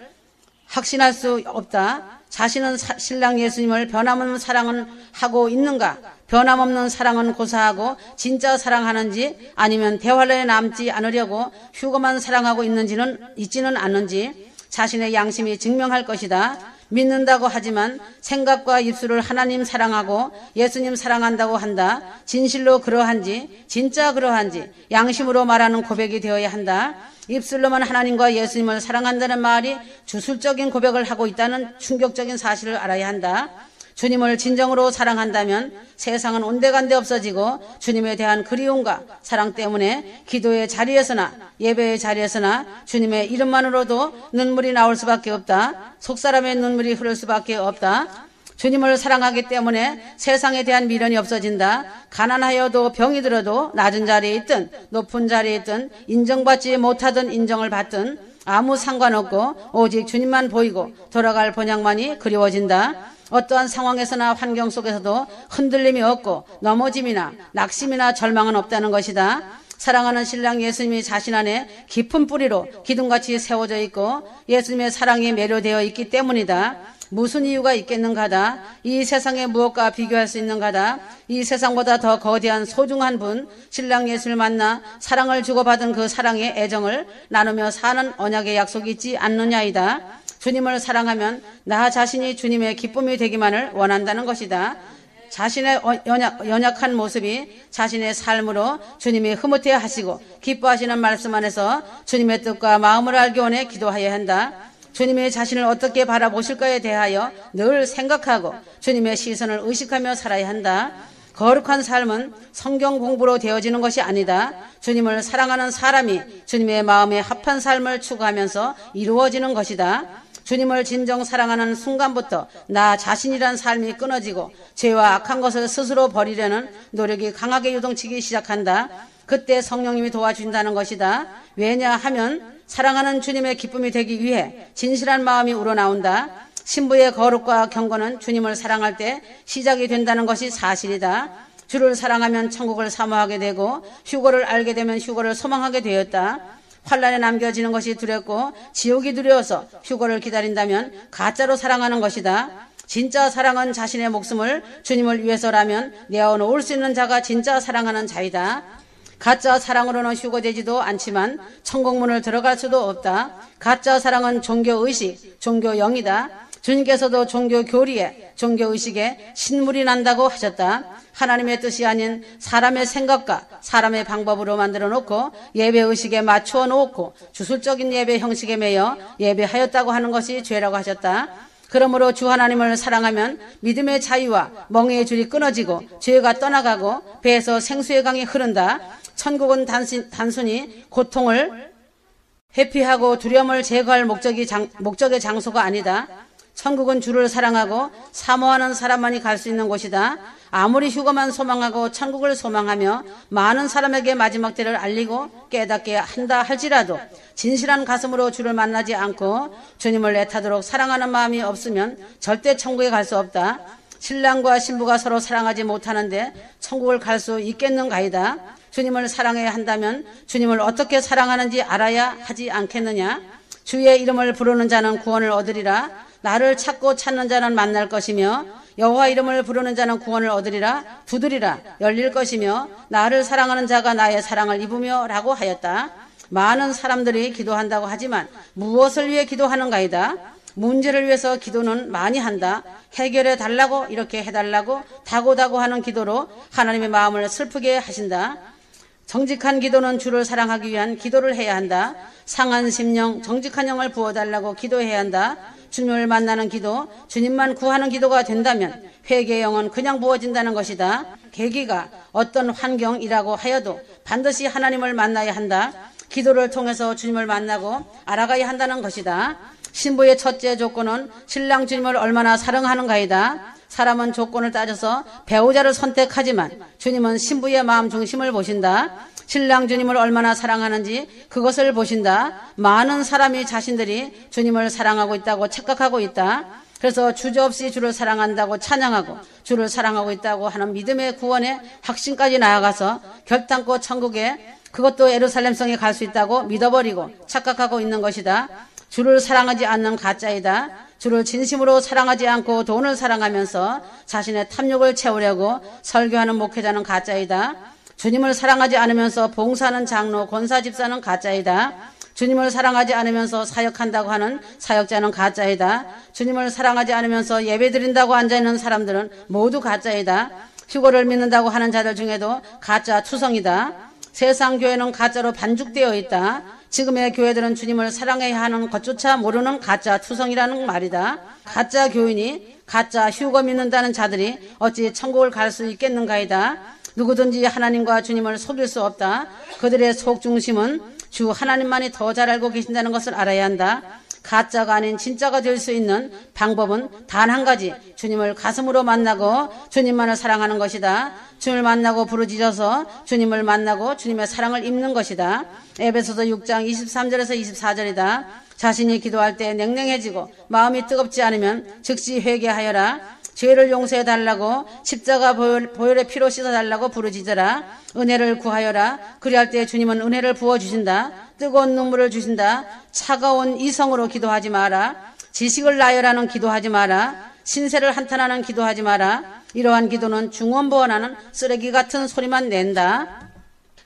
확신할 수 없다. 자신은 신랑 예수님을 변함없는 사랑은 하고 있는가? 변함없는 사랑은 고사하고 진짜 사랑하는지 아니면 대환란에 남지 않으려고 휴거만 사랑하고 있지는 않는지 자신의 양심이 증명할 것이다. 믿는다고 하지만 생각과 입술을 하나님 사랑하고 예수님 사랑한다고 한다. 진실로 그러한지 진짜 그러한지 양심으로 말하는 고백이 되어야 한다. 입술로만 하나님과 예수님을 사랑한다는 말이 주술적인 고백을 하고 있다는 충격적인 사실을 알아야 한다. 주님을 진정으로 사랑한다면 세상은 온데간데 없어지고 주님에 대한 그리움과 사랑 때문에 기도의 자리에서나 예배의 자리에서나 주님의 이름만으로도 눈물이 나올 수밖에 없다. 속사람의 눈물이 흐를 수밖에 없다. 주님을 사랑하기 때문에 세상에 대한 미련이 없어진다. 가난하여도 병이 들어도 낮은 자리에 있든 높은 자리에 있든 인정받지 못하든 인정을 받든 아무 상관없고 오직 주님만 보이고 돌아갈 본향만이 그리워진다. 어떠한 상황에서나 환경 속에서도 흔들림이 없고 넘어짐이나 낙심이나 절망은 없다는 것이다. 사랑하는 신랑 예수님이 자신 안에 깊은 뿌리로 기둥같이 세워져 있고 예수님의 사랑이 매료되어 있기 때문이다. 무슨 이유가 있겠는가다. 이 세상에 무엇과 비교할 수 있는가다. 이 세상보다 더 거대한 소중한 분 신랑 예수를 만나 사랑을 주고받은 그 사랑의 애정을 나누며 사는 언약의 약속이 있지 않느냐이다. 주님을 사랑하면 나 자신이 주님의 기쁨이 되기만을 원한다는 것이다. 자신의 연약한 모습이 자신의 삶으로 주님이 흐뭇해 하시고 기뻐하시는 말씀 안에서 주님의 뜻과 마음을 알기 원해 기도해야 한다. 주님의 자신을 어떻게 바라보실까에 대하여 늘 생각하고 주님의 시선을 의식하며 살아야 한다. 거룩한 삶은 성경 공부로 되어지는 것이 아니다. 주님을 사랑하는 사람이 주님의 마음에 합한 삶을 추구하면서 이루어지는 것이다. 주님을 진정 사랑하는 순간부터 나 자신이란 삶이 끊어지고 죄와 악한 것을 스스로 버리려는 노력이 강하게 유동치기 시작한다. 그때 성령님이 도와준다는 것이다. 왜냐하면 사랑하는 주님의 기쁨이 되기 위해 진실한 마음이 우러나온다. 신부의 거룩과 경건은 주님을 사랑할 때 시작이 된다는 것이 사실이다. 주를 사랑하면 천국을 사모하게 되고 휴거를 알게 되면 휴거를 소망하게 되었다. 환란에 남겨지는 것이 두렵고 지옥이 두려워서 휴거를 기다린다면 가짜로 사랑하는 것이다. 진짜 사랑은 자신의 목숨을 주님을 위해서라면 내어놓을 수 있는 자가 진짜 사랑하는 자이다. 가짜 사랑으로는 휴거되지도 않지만 천국문을 들어갈 수도 없다. 가짜 사랑은 종교의식, 종교영이다. 주님께서도 종교교리에, 종교의식에 신물이 난다고 하셨다. 하나님의 뜻이 아닌 사람의 생각과 사람의 방법으로 만들어 놓고 예배의식에 맞추어 놓고 주술적인 예배 형식에 매여 예배하였다고 하는 것이 죄라고 하셨다. 그러므로 주 하나님을 사랑하면 믿음의 자유와 멍에의 줄이 끊어지고 죄가 떠나가고 배에서 생수의 강이 흐른다. 천국은 단순히 고통을 회피하고 두려움을 제거할 목적의 장소가 아니다. 천국은 주를 사랑하고 사모하는 사람만이 갈 수 있는 곳이다. 아무리 휴거만 소망하고 천국을 소망하며 많은 사람에게 마지막 때를 알리고 깨닫게 한다 할지라도 진실한 가슴으로 주를 만나지 않고 주님을 애타도록 사랑하는 마음이 없으면 절대 천국에 갈 수 없다. 신랑과 신부가 서로 사랑하지 못하는데 천국을 갈 수 있겠는가이다. 주님을 사랑해야 한다면 주님을 어떻게 사랑하는지 알아야 하지 않겠느냐? 주의 이름을 부르는 자는 구원을 얻으리라. 나를 찾고 찾는 자는 만날 것이며 여호와 이름을 부르는 자는 구원을 얻으리라. 두드리라 열릴 것이며 나를 사랑하는 자가 나의 사랑을 입으며 라고 하였다. 많은 사람들이 기도한다고 하지만 무엇을 위해 기도하는가이다. 문제를 위해서 기도는 많이 한다. 해결해 달라고 이렇게 해달라고 다고다고 하는 기도로 하나님의 마음을 슬프게 하신다. 정직한 기도는 주를 사랑하기 위한 기도를 해야 한다. 상한 심령, 정직한 영을 부어달라고 기도해야 한다. 주님을 만나는 기도, 주님만 구하는 기도가 된다면 회개의 영은 그냥 부어진다는 것이다. 계기가 어떤 환경이라고 하여도 반드시 하나님을 만나야 한다. 기도를 통해서 주님을 만나고 알아가야 한다는 것이다. 신부의 첫째 조건은 신랑 주님을 얼마나 사랑하는가이다. 사람은 조건을 따져서 배우자를 선택하지만 주님은 신부의 마음 중심을 보신다. 신랑 주님을 얼마나 사랑하는지 그것을 보신다. 많은 사람이 자신들이 주님을 사랑하고 있다고 착각하고 있다. 그래서 주저없이 주를 사랑한다고 찬양하고 주를 사랑하고 있다고 하는 믿음의 구원의 확신까지 나아가서 결단코 천국에 그것도 예루살렘성에 갈 수 있다고 믿어버리고 착각하고 있는 것이다. 주를 사랑하지 않는 가짜이다. 주를 진심으로 사랑하지 않고 돈을 사랑하면서 자신의 탐욕을 채우려고 설교하는 목회자는 가짜이다. 주님을 사랑하지 않으면서 봉사하는 장로, 권사, 집사는 가짜이다. 주님을 사랑하지 않으면서 사역한다고 하는 사역자는 가짜이다. 주님을 사랑하지 않으면서 예배드린다고 앉아있는 사람들은 모두 가짜이다. 휴거를 믿는다고 하는 자들 중에도 가짜 투성이다. 세상 교회는 가짜로 반죽되어 있다. 지금의 교회들은 주님을 사랑해야 하는 것조차 모르는 가짜 투성이라는 말이다. 가짜 교인이 가짜 휴거 믿는다는 자들이 어찌 천국을 갈 수 있겠는가이다. 누구든지 하나님과 주님을 속일 수 없다. 그들의 속중심은 주 하나님만이 더 잘 알고 계신다는 것을 알아야 한다. 가짜가 아닌 진짜가 될 수 있는 방법은 단 한 가지, 주님을 가슴으로 만나고 주님만을 사랑하는 것이다. 주님을 만나고 부르짖어서 주님을 만나고 주님의 사랑을 입는 것이다. 에베소서 6장 23절에서 24절이다. 자신이 기도할 때 냉랭해지고 마음이 뜨겁지 않으면 즉시 회개하여라. 죄를 용서해달라고 십자가 보혈의 피로 씻어달라고 부르짖어라. 은혜를 구하여라. 그리할 때 주님은 은혜를 부어주신다. 뜨거운 눈물을 주신다. 차가운 이성으로 기도하지 마라. 지식을 나열하는 기도하지 마라. 신세를 한탄하는 기도하지 마라. 이러한 기도는 중원부원하는 쓰레기 같은 소리만 낸다.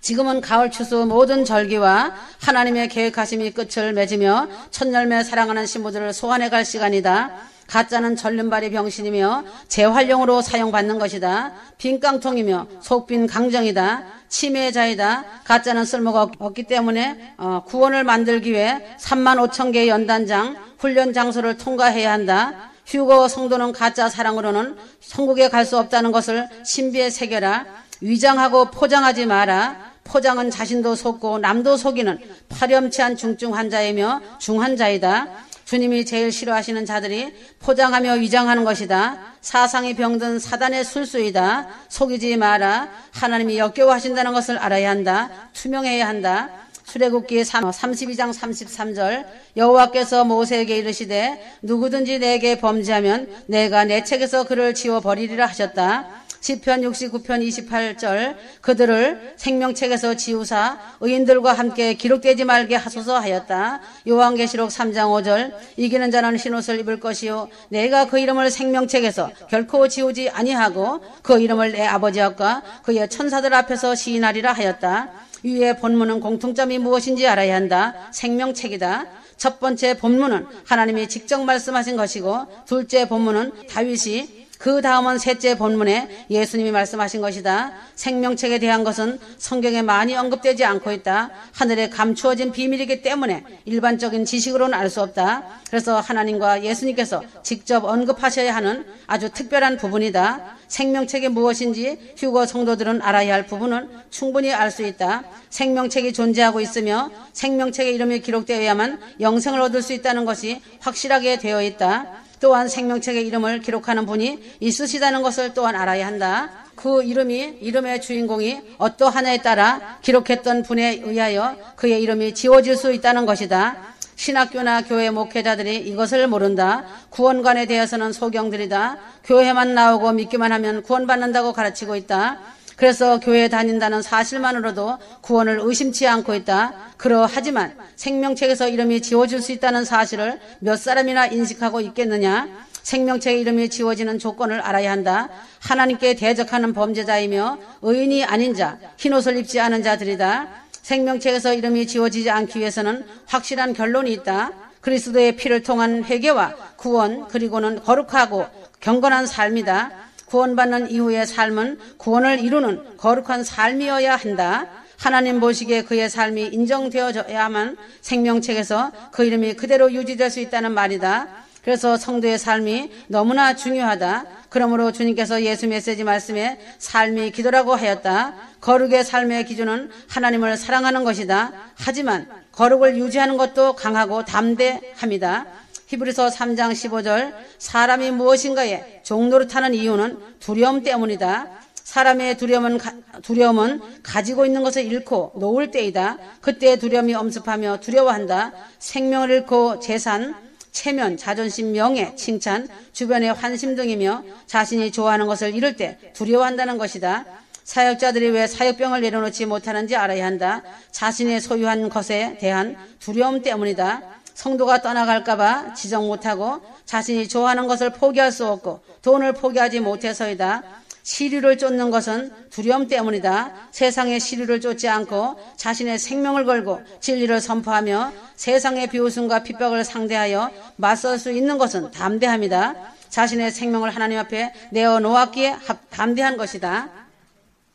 지금은 가을 추수 모든 절기와 하나님의 계획하심이 끝을 맺으며 첫 열매 사랑하는 신부들을 소환해 갈 시간이다. 가짜는 절름발이 병신이며 재활용으로 사용받는 것이다. 빈 깡통이며 속빈 강정이다. 치매자이다. 가짜는 쓸모가 없기 때문에 구원을 만들기 위해 35,000개의 연단장 훈련 장소를 통과해야 한다. 휴거 성도는 가짜 사랑으로는 천국에 갈 수 없다는 것을 신비에 새겨라. 위장하고 포장하지 마라. 포장은 자신도 속고 남도 속이는 파렴치한 중증 환자이며 중환자이다. 주님이 제일 싫어하시는 자들이 포장하며 위장하는 것이다. 사상이 병든 사단의 술수이다. 속이지 마라. 하나님이 역겨워하신다는 것을 알아야 한다. 투명해야 한다. 출애굽기 32장 33절 여호와께서 모세에게 이르시되 누구든지 내게 범죄하면 내가 내 책에서 그를 지워버리리라 하셨다. 시편 69편 28절 그들을 생명책에서 지우사 의인들과 함께 기록되지 말게 하소서 하였다. 요한계시록 3장 5절 이기는 자는 흰옷을 입을 것이요 내가 그 이름을 생명책에서 결코 지우지 아니하고 그 이름을 내 아버지 앞과 그의 천사들 앞에서 시인하리라 하였다. 위의 본문은 공통점이 무엇인지 알아야 한다. 생명책이다. 첫 번째 본문은 하나님이 직접 말씀하신 것이고 둘째 본문은 다윗이 그 다음은 셋째 본문에 예수님이 말씀하신 것이다. 생명책에 대한 것은 성경에 많이 언급되지 않고 있다. 하늘에 감추어진 비밀이기 때문에 일반적인 지식으로는 알 수 없다. 그래서 하나님과 예수님께서 직접 언급하셔야 하는 아주 특별한 부분이다. 생명책이 무엇인지 휴거 성도들은 알아야 할 부분은 충분히 알 수 있다. 생명책이 존재하고 있으며 생명책의 이름이 기록되어야만 영생을 얻을 수 있다는 것이 확실하게 되어 있다. 또한 생명책의 이름을 기록하는 분이 있으시다는 것을 또한 알아야 한다. 그 이름의 주인공이 어떠하냐에 따라 기록했던 분에 의하여 그의 이름이 지워질 수 있다는 것이다. 신학교나 교회 목회자들이 이것을 모른다. 구원관에 대해서는 소경들이다. 교회만 나오고 믿기만 하면 구원받는다고 가르치고 있다. 그래서 교회에 다닌다는 사실만으로도 구원을 의심치 않고 있다. 그러하지만 생명책에서 이름이 지워질 수 있다는 사실을 몇 사람이나 인식하고 있겠느냐? 생명책에 이름이 지워지는 조건을 알아야 한다. 하나님께 대적하는 범죄자이며 의인이 아닌 자, 흰옷을 입지 않은 자들이다. 생명책에서 이름이 지워지지 않기 위해서는 확실한 결론이 있다. 그리스도의 피를 통한 회개와 구원, 그리고는 거룩하고 경건한 삶이다. 구원받는 이후의 삶은 구원을 이루는 거룩한 삶이어야 한다. 하나님 보시기에 그의 삶이 인정되어져야만 생명책에서 그 이름이 그대로 유지될 수 있다는 말이다. 그래서 성도의 삶이 너무나 중요하다. 그러므로 주님께서 예수 메시지 말씀에 삶이 기도라고 하였다. 거룩의 삶의 기준은 하나님을 사랑하는 것이다. 하지만 거룩을 유지하는 것도 강하고 담대함이다. 히브리서 3장 15절 사람이 무엇인가에 종노릇하는 이유는 두려움 때문이다. 사람의 두려움은 가지고 있는 것을 잃고 놓을 때이다. 그때 두려움이 엄습하며 두려워한다. 생명을 잃고 재산, 체면, 자존심, 명예, 칭찬, 주변의 환심 등이며 자신이 좋아하는 것을 잃을 때 두려워한다는 것이다. 사역자들이 왜 사역병을 내려놓지 못하는지 알아야 한다. 자신의 소유한 것에 대한 두려움 때문이다. 성도가 떠나갈까봐 지적 못하고 자신이 좋아하는 것을 포기할 수 없고 돈을 포기하지 못해서이다. 시류를 쫓는 것은 두려움 때문이다. 세상의 시류를 쫓지 않고 자신의 생명을 걸고 진리를 선포하며 세상의 비웃음과 핍박을 상대하여 맞설 수 있는 것은 담대함이다. 자신의 생명을 하나님 앞에 내어놓았기에 담대한 것이다.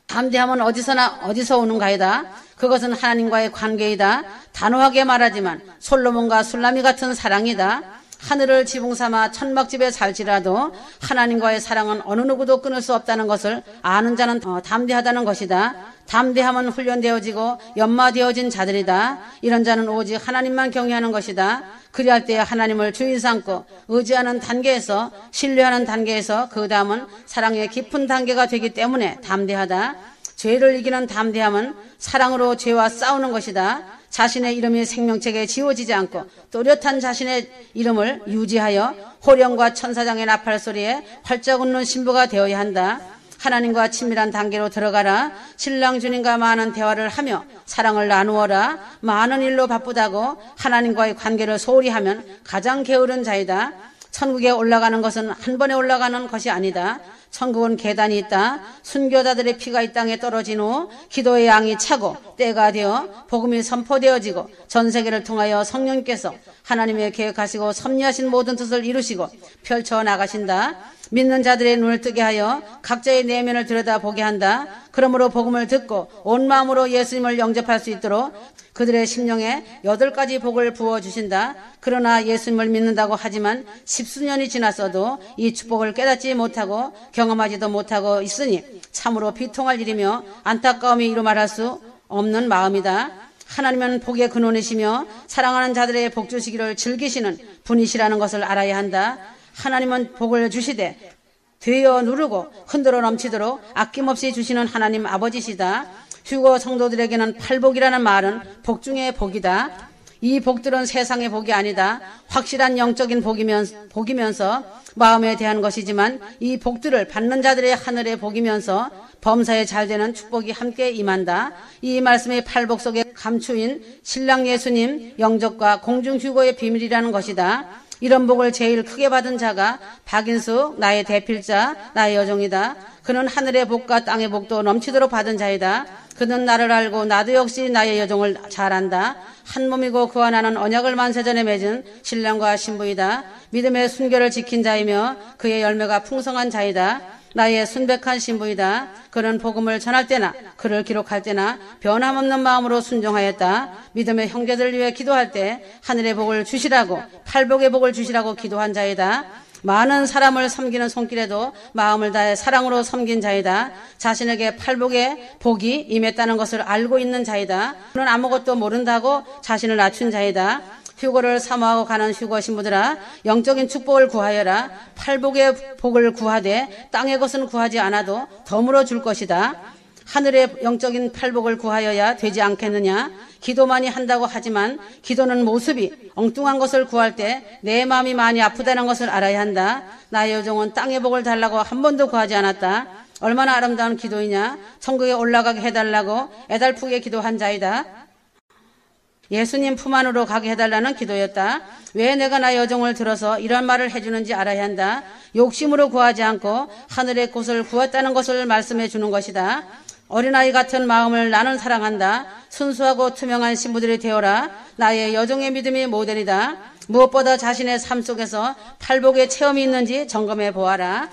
담대함은 어디서 오는가이다. 그것은 하나님과의 관계이다. 단호하게 말하지만 솔로몬과 술라미 같은 사랑이다. 하늘을 지붕 삼아 천막집에 살지라도 하나님과의 사랑은 어느 누구도 끊을 수 없다는 것을 아는 자는 담대하다는 것이다. 담대함은 훈련되어지고 연마되어진 자들이다. 이런 자는 오직 하나님만 경외하는 것이다. 그리할 때 하나님을 주인 삼고 의지하는 단계에서 신뢰하는 단계에서 그 다음은 사랑의 깊은 단계가 되기 때문에 담대하다. 죄를 이기는 담대함은 사랑으로 죄와 싸우는 것이다. 자신의 이름이 생명책에 지워지지 않고 또렷한 자신의 이름을 유지하여 호령과 천사장의 나팔 소리에 활짝 웃는 신부가 되어야 한다. 하나님과 친밀한 단계로 들어가라. 신랑 주님과 많은 대화를 하며 사랑을 나누어라. 많은 일로 바쁘다고 하나님과의 관계를 소홀히 하면 가장 게으른 자이다. 천국에 올라가는 것은 한 번에 올라가는 것이 아니다. 천국은 계단이 있다. 순교자들의 피가 이 땅에 떨어진 후 기도의 양이 차고 때가 되어 복음이 선포되어지고 전 세계를 통하여 성령께서 하나님의 계획하시고 섭리하신 모든 뜻을 이루시고 펼쳐나가신다. 믿는 자들의 눈을 뜨게 하여 각자의 내면을 들여다보게 한다. 그러므로 복음을 듣고 온 마음으로 예수님을 영접할 수 있도록 그들의 심령에 8가지 복을 부어주신다. 그러나 예수님을 믿는다고 하지만 10수년이 지났어도 이 축복을 깨닫지 못하고 경험하지도 못하고 있으니 참으로 비통할 일이며 안타까움이 이루 말할 수 없는 마음이다. 하나님은 복의 근원이시며 사랑하는 자들의 복 주시기를 즐기시는 분이시라는 것을 알아야 한다. 하나님은 복을 주시되 되어 누르고 흔들어 넘치도록 아낌없이 주시는 하나님 아버지시다. 휴거 성도들에게는 팔복이라는 말은 복 중에 복이다. 이 복들은 세상의 복이 아니다. 확실한 영적인 복이면서 마음에 대한 것이지만 이 복들을 받는 자들의 하늘의 복이면서 범사에 잘되는 축복이 함께 임한다. 이 말씀의 팔복 속에 감추인 신랑 예수님 영접과 공중휴거의 비밀이라는 것이다. 이런 복을 제일 크게 받은 자가 박인숙 나의 대필자 나의 여종이다. 그는 하늘의 복과 땅의 복도 넘치도록 받은 자이다. 그는 나를 알고 나도 역시 나의 여종을 잘 안다. 한 몸이고 그와 나는 언약을 만세전에 맺은 신랑과 신부이다. 믿음의 순결을 지킨 자이며 그의 열매가 풍성한 자이다. 나의 순백한 신부이다. 그는 복음을 전할 때나 그를 기록할 때나 변함없는 마음으로 순종하였다. 믿음의 형제들을 위해 기도할 때 하늘의 복을 주시라고 팔복의 복을 주시라고 기도한 자이다. 많은 사람을 섬기는 손길에도 마음을 다해 사랑으로 섬긴 자이다. 자신에게 팔복의 복이 임했다는 것을 알고 있는 자이다. 그는 아무것도 모른다고 자신을 낮춘 자이다. 휴거를 사모하고 가는 휴거 신부들아 영적인 축복을 구하여라. 팔복의 복을 구하되 땅의 것은 구하지 않아도 덤으로 줄 것이다. 하늘의 영적인 팔복을 구하여야 되지 않겠느냐. 기도만이 한다고 하지만 기도는 모습이 엉뚱한 것을 구할 때 내 마음이 많이 아프다는 것을 알아야 한다. 나의 여종은 땅의 복을 달라고 한 번도 구하지 않았다. 얼마나 아름다운 기도이냐. 천국에 올라가게 해달라고 애달프게 기도한 자이다. 예수님 품 안으로 가게 해달라는 기도였다. 왜 내가 나의 여종을 들어서 이런 말을 해주는지 알아야 한다. 욕심으로 구하지 않고 하늘의 곳을 구했다는 것을 말씀해 주는 것이다. 어린아이 같은 마음을 나는 사랑한다. 순수하고 투명한 신부들이 되어라. 나의 여종의 믿음이 모델이다. 무엇보다 자신의 삶 속에서 팔복의 체험이 있는지 점검해 보아라.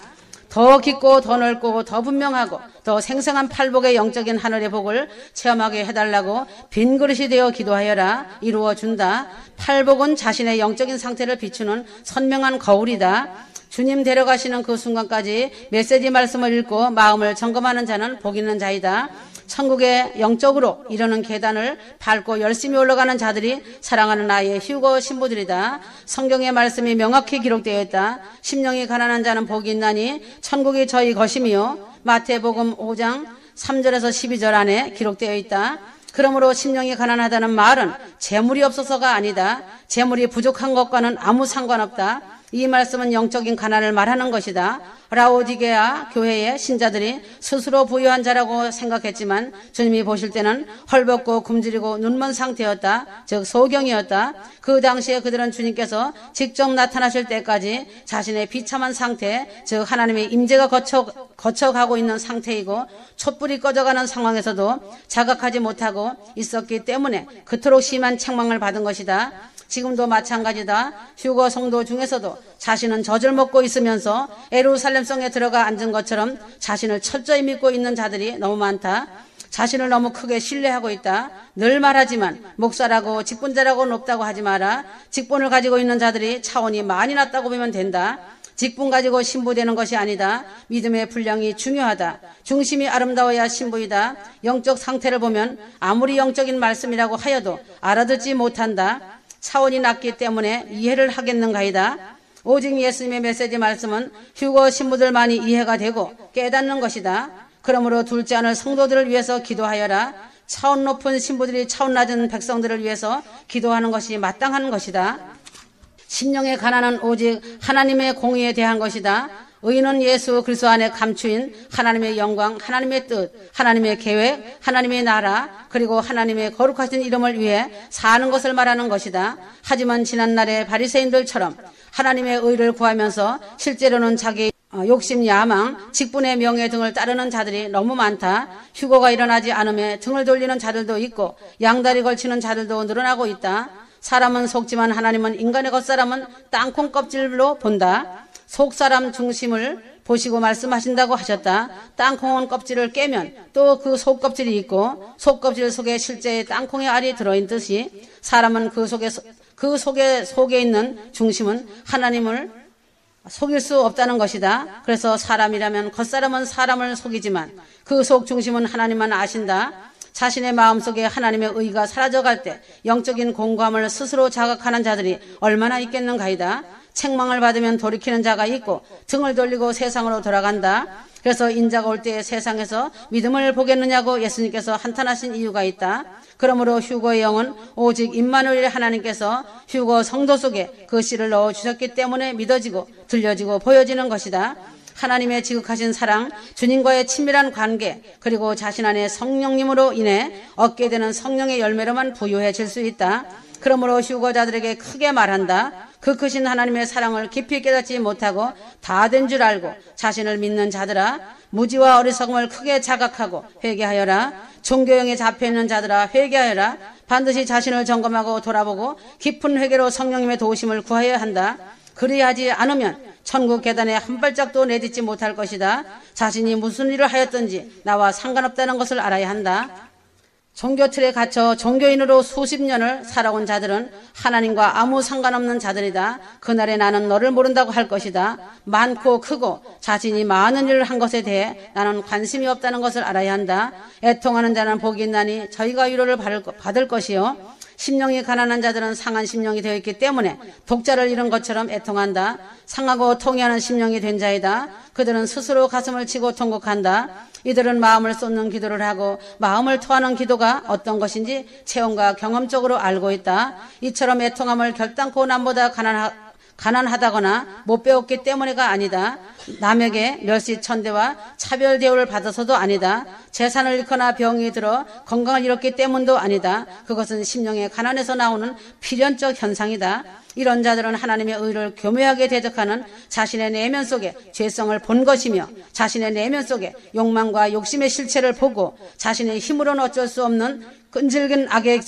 더 깊고 더 넓고 더 분명하고 더 생생한 팔복의 영적인 하늘의 복을 체험하게 해달라고 빈 그릇이 되어 기도하여라. 이루어준다. 팔복은 자신의 영적인 상태를 비추는 선명한 거울이다. 주님 데려가시는 그 순간까지 메시지 말씀을 읽고 마음을 점검하는 자는 복 있는 자이다. 천국에 영적으로 이르는 계단을 밟고 열심히 올라가는 자들이 사랑하는 나의 휴거 신부들이다. 성경의 말씀이 명확히 기록되어 있다. 심령이 가난한 자는 복이 있나니 천국이 저희 것이며 마태복음 5장 3절에서 12절 안에 기록되어 있다. 그러므로 심령이 가난하다는 말은 재물이 없어서가 아니다. 재물이 부족한 것과는 아무 상관없다. 이 말씀은 영적인 가난을 말하는 것이다. 라오디게아 교회의 신자들이 스스로 부유한 자라고 생각했지만 주님이 보실 때는 헐벗고 굶주리고 눈먼 상태였다. 즉 소경이었다. 그 당시에 그들은 주님께서 직접 나타나실 때까지 자신의 비참한 상태, 즉 하나님의 임재가 거쳐가고 있는 상태이고 촛불이 꺼져가는 상황에서도 자각하지 못하고 있었기 때문에 그토록 심한 책망을 받은 것이다. 지금도 마찬가지다. 휴거 성도 중에서도 자신은 젖을 먹고 있으면서 예루살렘성에 들어가 앉은 것처럼 자신을 철저히 믿고 있는 자들이 너무 많다. 자신을 너무 크게 신뢰하고 있다. 늘 말하지만 목사라고 직분자라고 높다고 하지 마라. 직분을 가지고 있는 자들이 차원이 많이 낮다고 보면 된다. 직분 가지고 신부되는 것이 아니다. 믿음의 분량이 중요하다. 중심이 아름다워야 신부이다. 영적 상태를 보면 아무리 영적인 말씀이라고 하여도 알아듣지 못한다. 차원이 낮기 때문에 이해를 하겠는가이다. 오직 예수님의 메시지 말씀은 휴거 신부들만이 이해가 되고 깨닫는 것이다. 그러므로 둘째 하늘 성도들을 위해서 기도하여라. 차원 높은 신부들이 차원 낮은 백성들을 위해서 기도하는 것이 마땅한 것이다. 심령의 가난은 오직 하나님의 공의에 대한 것이다. 의인은 예수 그리스도 안에 감추인 하나님의 영광, 하나님의 뜻, 하나님의 계획, 하나님의 나라, 그리고 하나님의 거룩하신 이름을 위해 사는 것을 말하는 것이다. 하지만 지난날의 바리새인들처럼 하나님의 의를 구하면서 실제로는 자기 욕심, 야망, 직분의 명예 등을 따르는 자들이 너무 많다. 휴거가 일어나지 않으며 등을 돌리는 자들도 있고 양다리 걸치는 자들도 늘어나고 있다. 사람은 속지만 하나님은 인간의 겉사람은 땅콩 껍질로 본다. 속사람 중심을 보시고 말씀하신다고 하셨다. 땅콩은 껍질을 깨면 또 그 속껍질이 있고 속껍질 속에 실제 땅콩의 알이 들어있듯이 사람은 그 속에 있는 중심은 하나님을 속일 수 없다는 것이다. 그래서 사람이라면 겉사람은 사람을 속이지만 그 속 중심은 하나님만 아신다. 자신의 마음속에 하나님의 의가 사라져갈 때 영적인 공감을 스스로 자각하는 자들이 얼마나 있겠는가이다. 책망을 받으면 돌이키는 자가 있고 등을 돌리고 세상으로 돌아간다. 그래서 인자가 올 때에 세상에서 믿음을 보겠느냐고 예수님께서 한탄하신 이유가 있다. 그러므로 휴거의 영은 오직 임마누엘 하나님께서 휴거 성도 속에 그 씨를 넣어주셨기 때문에 믿어지고 들려지고 보여지는 것이다. 하나님의 지극하신 사랑, 주님과의 친밀한 관계, 그리고 자신 안에 성령님으로 인해 얻게 되는 성령의 열매로만 부유해질 수 있다. 그러므로 휴거자들에게 크게 말한다. 그 크신 하나님의 사랑을 깊이 깨닫지 못하고 다 된 줄 알고 자신을 믿는 자들아, 무지와 어리석음을 크게 자각하고 회개하여라. 종교형에 잡혀있는 자들아, 회개하여라. 반드시 자신을 점검하고 돌아보고 깊은 회개로 성령님의 도우심을 구하여야 한다. 그리하지 않으면 천국 계단에 한 발짝도 내딛지 못할 것이다. 자신이 무슨 일을 하였든지 나와 상관없다는 것을 알아야 한다. 종교 틀에 갇혀 종교인으로 수십 년을 살아온 자들은 하나님과 아무 상관없는 자들이다. 그날에 나는 너를 모른다고 할 것이다. 많고 크고 자신이 많은 일을 한 것에 대해 나는 관심이 없다는 것을 알아야 한다. 애통하는 자는 복이 있나니 저희가 위로를 받을 것이요. 심령이 가난한 자들은 상한 심령이 되어 있기 때문에 독자를 잃은 것처럼 애통한다. 상하고 통해하는 심령이 된 자이다. 그들은 스스로 가슴을 치고 통곡한다. 이들은 마음을 쏟는 기도를 하고 마음을 토하는 기도가 어떤 것인지 체험과 경험적으로 알고 있다. 이처럼 애통함을 결단코 남보다 가난하다거나 못 배웠기 때문에가 아니다. 남에게 멸시천대와 차별 대우를 받아서도 아니다. 재산을 잃거나 병이 들어 건강을 잃었기 때문도 아니다. 그것은 심령의 가난에서 나오는 필연적 현상이다. 이런 자들은 하나님의 의를 교묘하게 대적하는 자신의 내면 속에 죄성을 본 것이며 자신의 내면 속에 욕망과 욕심의 실체를 보고 자신의 힘으로는 어쩔 수 없는 끈질긴 악의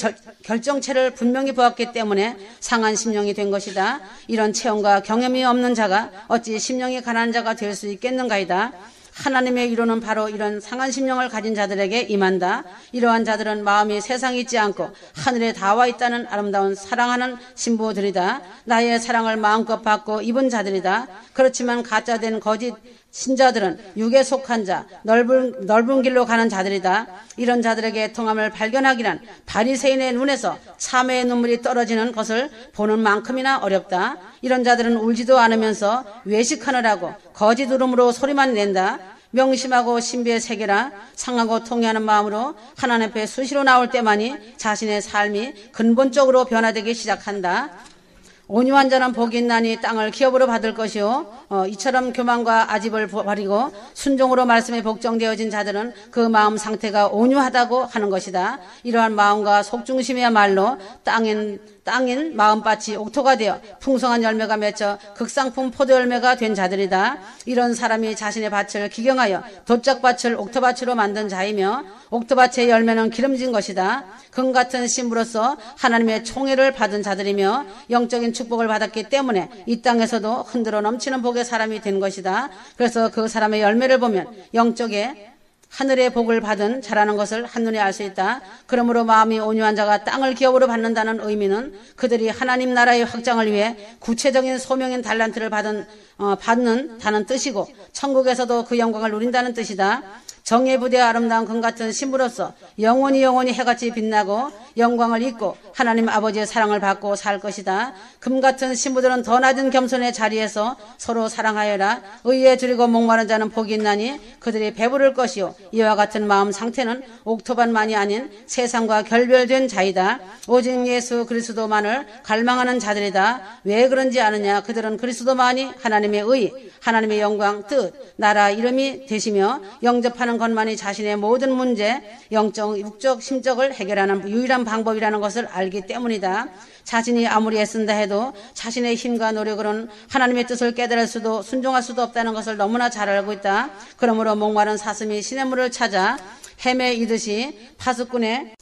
결정체를 분명히 보았기 때문에 상한 심령이 된 것이다. 이런 체험과 경험이 없는 자가 어찌 심령이 가난한 자가 될 수 있겠는가이다. 하나님의 위로는 바로 이런 상한 심령을 가진 자들에게 임한다. 이러한 자들은 마음이 세상에 있지 않고 하늘에 닿아 있다는 아름다운 사랑하는 신부들이다. 나의 사랑을 마음껏 받고 입은 자들이다. 그렇지만 가짜된 거짓 신자들은 육에 속한 자, 넓은 길로 가는 자들이다. 이런 자들에게 통함을 발견하기란 바리새인의 눈에서 참회의 눈물이 떨어지는 것을 보는 만큼이나 어렵다. 이런 자들은 울지도 않으면서 외식하느라고 거짓 울음으로 소리만 낸다. 명심하고 신비의 세계라 상하고 통회하는 마음으로 하나님 앞에 수시로 나올 때만이 자신의 삶이 근본적으로 변화되기 시작한다. 온유한 자는 복이 있나니 땅을 기업으로 받을 것이요 이처럼 교만과 아집을 버리고 순종으로 말씀에 복종되어진 자들은 그 마음 상태가 온유하다고 하는 것이다. 이러한 마음과 속중심이야말로 땅인 마음밭이 옥토가 되어 풍성한 열매가 맺혀 극상품 포도 열매가 된 자들이다. 이런 사람이 자신의 밭을 기경하여 돛작밭을 옥토밭으로 만든 자이며 옥토밭의 열매는 기름진 것이다. 금 같은 신부로서 하나님의 총애를 받은 자들이며 영적인 축복을 받았기 때문에 이 땅에서도 흔들어 넘치는 복의 사람이 된 것이다. 그래서 그 사람의 열매를 보면 영적에 하늘의 복을 받은 자라는 것을 한눈에 알 수 있다. 그러므로 마음이 온유한 자가 땅을 기업으로 받는다는 의미는 그들이 하나님 나라의 확장을 위해 구체적인 소명인 달란트를 받는다는 뜻이고 천국에서도 그 영광을 누린다는 뜻이다. 정의 부대와 아름다운 금 같은 신부로서 영원히 해같이 빛나고 영광을 입고 하나님 아버지의 사랑을 받고 살 것이다. 금 같은 신부들은 더 낮은 겸손의 자리에서 서로 사랑하여라. 의에 두리고 목마른 자는 복이 있나니 그들이 배부를 것이요 이와 같은 마음 상태는 옥토밭만이 아닌 세상과 결별된 자이다. 오직 예수 그리스도만을 갈망하는 자들이다. 왜 그런지 아느냐? 그들은 그리스도만이 하나님의 의, 하나님의 영광, 뜻, 나라 이름이 되시며 영접하는 것만이 자신의 모든 문제, 영적, 육적, 심적을 해결하는 유일한 방법이라는 것을 알기 때문이다. 자신이 아무리 애쓴다 해도 자신의 힘과 노력으로는 하나님의 뜻을 깨달을 수도 순종할 수도 없다는 것을 너무나 잘 알고 있다. 그러므로 목마른 사슴이 시냇물을 찾아 헤매이듯이 파수꾼의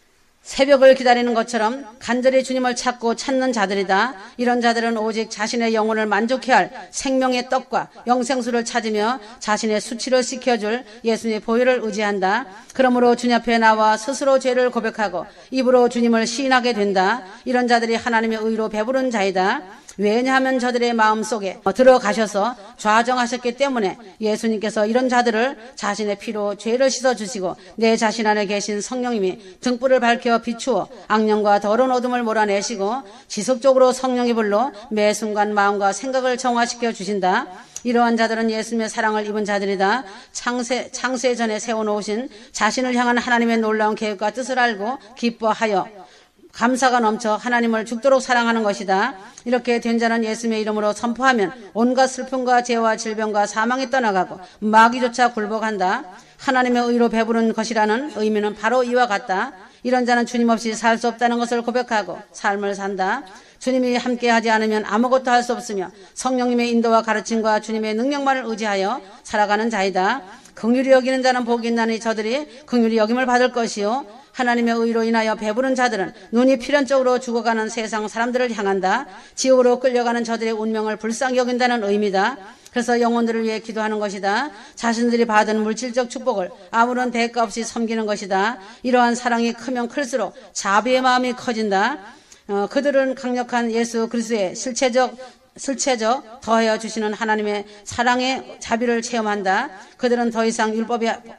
새벽을 기다리는 것처럼 간절히 주님을 찾는 자들이다. 이런 자들은 오직 자신의 영혼을 만족해 할 생명의 떡과 영생수를 찾으며 자신의 수치를 씻겨줄 예수님의 보혈을 의지한다. 그러므로 주님 앞에 나와 스스로 죄를 고백하고 입으로 주님을 시인하게 된다. 이런 자들이 하나님의 의로 배부른 자이다. 왜냐하면 저들의 마음속에 들어가셔서 좌정하셨기 때문에 예수님께서 이런 자들을 자신의 피로 죄를 씻어주시고 내 자신 안에 계신 성령님이 등불을 밝혀 비추어 악령과 더러운 어둠을 몰아내시고 지속적으로 성령의 불로 매 순간 마음과 생각을 정화시켜 주신다. 이러한 자들은 예수님의 사랑을 입은 자들이다. 창세 전에 세워놓으신 자신을 향한 하나님의 놀라운 계획과 뜻을 알고 기뻐하여 감사가 넘쳐 하나님을 죽도록 사랑하는 것이다. 이렇게 된 자는 예수님의 이름으로 선포하면 온갖 슬픔과 죄와 질병과 사망이 떠나가고 마귀조차 굴복한다. 하나님의 의로 배부른 것이라는 의미는 바로 이와 같다. 이런 자는 주님 없이 살 수 없다는 것을 고백하고 삶을 산다. 주님이 함께하지 않으면 아무것도 할 수 없으며 성령님의 인도와 가르침과 주님의 능력만을 의지하여 살아가는 자이다. 긍휼히 여기는 자는 복이 있나니 저들이 긍휼히 여김을 받을 것이요 하나님의 의로 인하여 배부른 자들은 눈이 필연적으로 죽어가는 세상 사람들을 향한다. 지옥으로 끌려가는 저들의 운명을 불쌍히 여긴다는 의미다. 그래서 영혼들을 위해 기도하는 것이다. 자신들이 받은 물질적 축복을 아무런 대가 없이 섬기는 것이다. 이러한 사랑이 크면 클수록 자비의 마음이 커진다. 그들은 강력한 예수 그리스도의 실체적 더하여 주시는 하나님의 사랑의 자비를 체험한다. 그들은 더 이상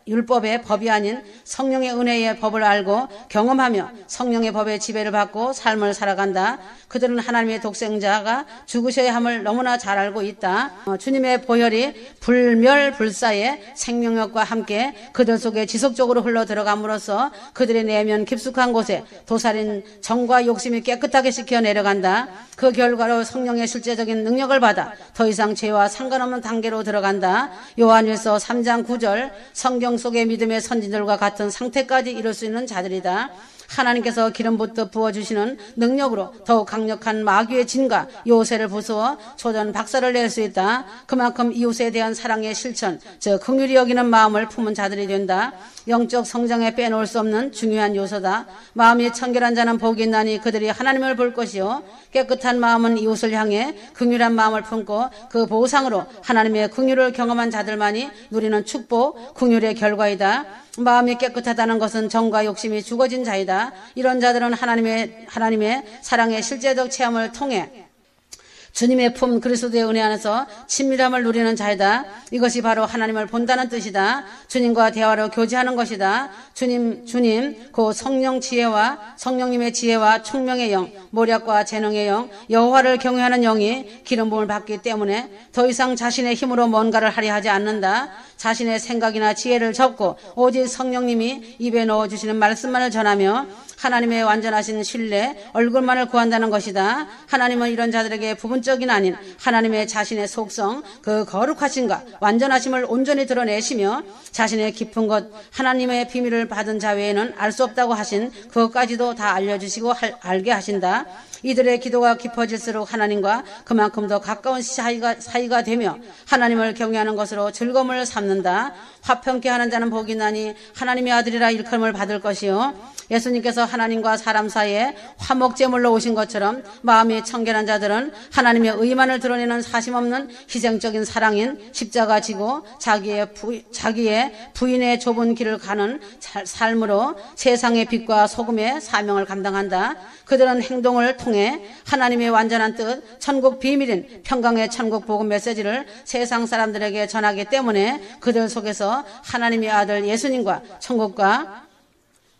율법의 법이 아닌 성령의 은혜의 법을 알고 경험하며 성령의 법의 지배를 받고 삶을 살아간다. 그들은 하나님의 독생자가 죽으셔야 함을 너무나 잘 알고 있다. 주님의 보혈이 불멸불사의 생명력과 함께 그들 속에 지속적으로 흘러 들어감으로써 그들의 내면 깊숙한 곳에 도살인 정과 욕심이 깨끗하게 씻겨 내려간다. 그 결과로 성령의 실제적 실제적인 능력을 받아 더 이상 죄와 상관없는 단계로 들어간다. 요한일서 3장 9절 성경 속의 믿음의 선진들과 같은 상태까지 이룰 수 있는 자들이다. 하나님께서 기름 붓듯 부어주시는 능력으로 더욱 강력한 마귀의 진과 요새를 부수어 초전 박살을 낼 수 있다. 그만큼 이웃에 대한 사랑의 실천, 즉 긍휼히 여기는 마음을 품은 자들이 된다. 영적 성장에 빼놓을 수 없는 중요한 요소다. 마음이 청결한 자는 복이 있나니 그들이 하나님을 볼 것이요 깨끗한 마음은 이웃을 향해 긍휼한 마음을 품고 그 보상으로 하나님의 긍휼을 경험한 자들만이 누리는 축복, 긍휼의 결과이다. 마음이 깨끗하다는 것은 정과 욕심이 죽어진 자이다. 이런 자들은 하나님의 사랑의 실제적 체험을 통해 주님의 품 그리스도의 은혜 안에서 친밀함을 누리는 자이다. 이것이 바로 하나님을 본다는 뜻이다. 주님과 대화로 교제하는 것이다. 주님 그 성령님의 지혜와 총명의 영, 모략과 재능의 영, 여호와를 경외하는 영이 기름 부음을 받기 때문에 더 이상 자신의 힘으로 뭔가를 하려 하지 않는다. 자신의 생각이나 지혜를 접고 오직 성령님이 입에 넣어주시는 말씀만을 전하며 하나님의 완전하신 신뢰, 얼굴만을 구한다는 것이다. 하나님은 이런 자들에게 부분적인 아닌 하나님의 자신의 속성, 그 거룩하심과 완전하심을 온전히 드러내시며 자신의 깊은 것, 하나님의 비밀을 받은 자 외에는 알 수 없다고 하신 그것까지도 다 알려주시고 알게 하신다. 이들의 기도가 깊어질수록 하나님과 그만큼 더 가까운 사이가 되며 하나님을 경외하는 것으로 즐거움을 삼는다. 화평케 하는 자는 복이 나니 하나님의 아들이라 일컬음을 받을 것이요. 예수님께서 하나님과 사람 사이에 화목제물로 오신 것처럼 마음이 청결한 자들은 하나님의 의만을 드러내는 사심없는 희생적인 사랑인 십자가 지고 자기의 부인의 좁은 길을 가는 삶으로 세상의 빛과 소금의 사명을 감당한다. 그들은 행동을 통해 하나님의 완전한 뜻, 천국 비밀인 평강의 천국 복음 메시지를 세상 사람들에게 전하기 때문에 그들 속에서 하나님의 아들 예수님과 천국과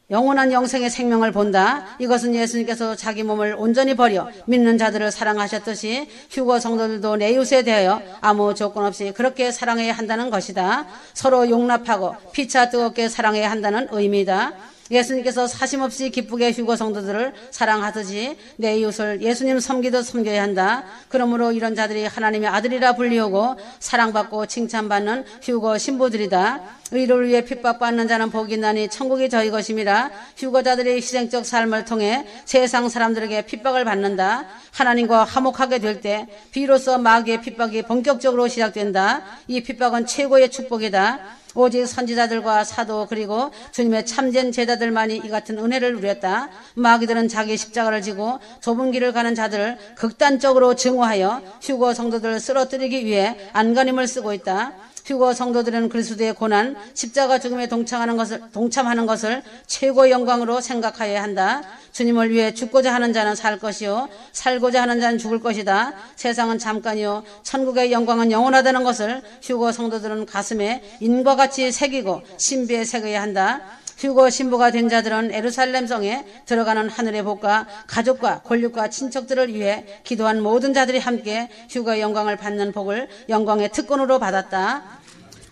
영원한 영생의 생명을 본다. 이것은 예수님께서 자기 몸을 온전히 버려 믿는 자들을 사랑하셨듯이 휴거 성도들도 내 이웃에 대하여 아무 조건 없이 그렇게 사랑해야 한다는 것이다. 서로 용납하고 피차 뜨겁게 사랑해야 한다는 의미다. 예수님께서 사심없이 기쁘게 휴거 성도들을 사랑하듯이 내 이웃을 예수님 섬기듯 섬겨야 한다. 그러므로 이런 자들이 하나님의 아들이라 불리우고 사랑받고 칭찬받는 휴거 신부들이다. 의를 위해 핍박받는 자는 복이 나니 천국이 저희 것임이라. 휴거자들의 희생적 삶을 통해 세상 사람들에게 핍박을 받는다. 하나님과 화목하게 될 때 비로소 마귀의 핍박이 본격적으로 시작된다. 이 핍박은 최고의 축복이다. 오직 선지자들과 사도 그리고 주님의 참된 제자들만이 이 같은 은혜를 누렸다. 마귀들은 자기 십자가를 지고 좁은 길을 가는 자들을 극단적으로 증오하여 휴거 성도들을 쓰러뜨리기 위해 안간힘을 쓰고 있다. 휴거 성도들은 그리스도의 고난, 십자가 죽음에 동참하는 것을 최고의 영광으로 생각하여야 한다. 주님을 위해 죽고자 하는 자는 살 것이요 살고자 하는 자는 죽을 것이다. 세상은 잠깐이요 천국의 영광은 영원하다는 것을 휴거 성도들은 가슴에 인과 같이 새기고 신비에 새겨야 한다. 휴거 신부가 된 자들은 예루살렘 성에 들어가는 하늘의 복과 가족과 권력과 친척들을 위해 기도한 모든 자들이 함께 휴거의 영광을 받는 복을 영광의 특권으로 받았다.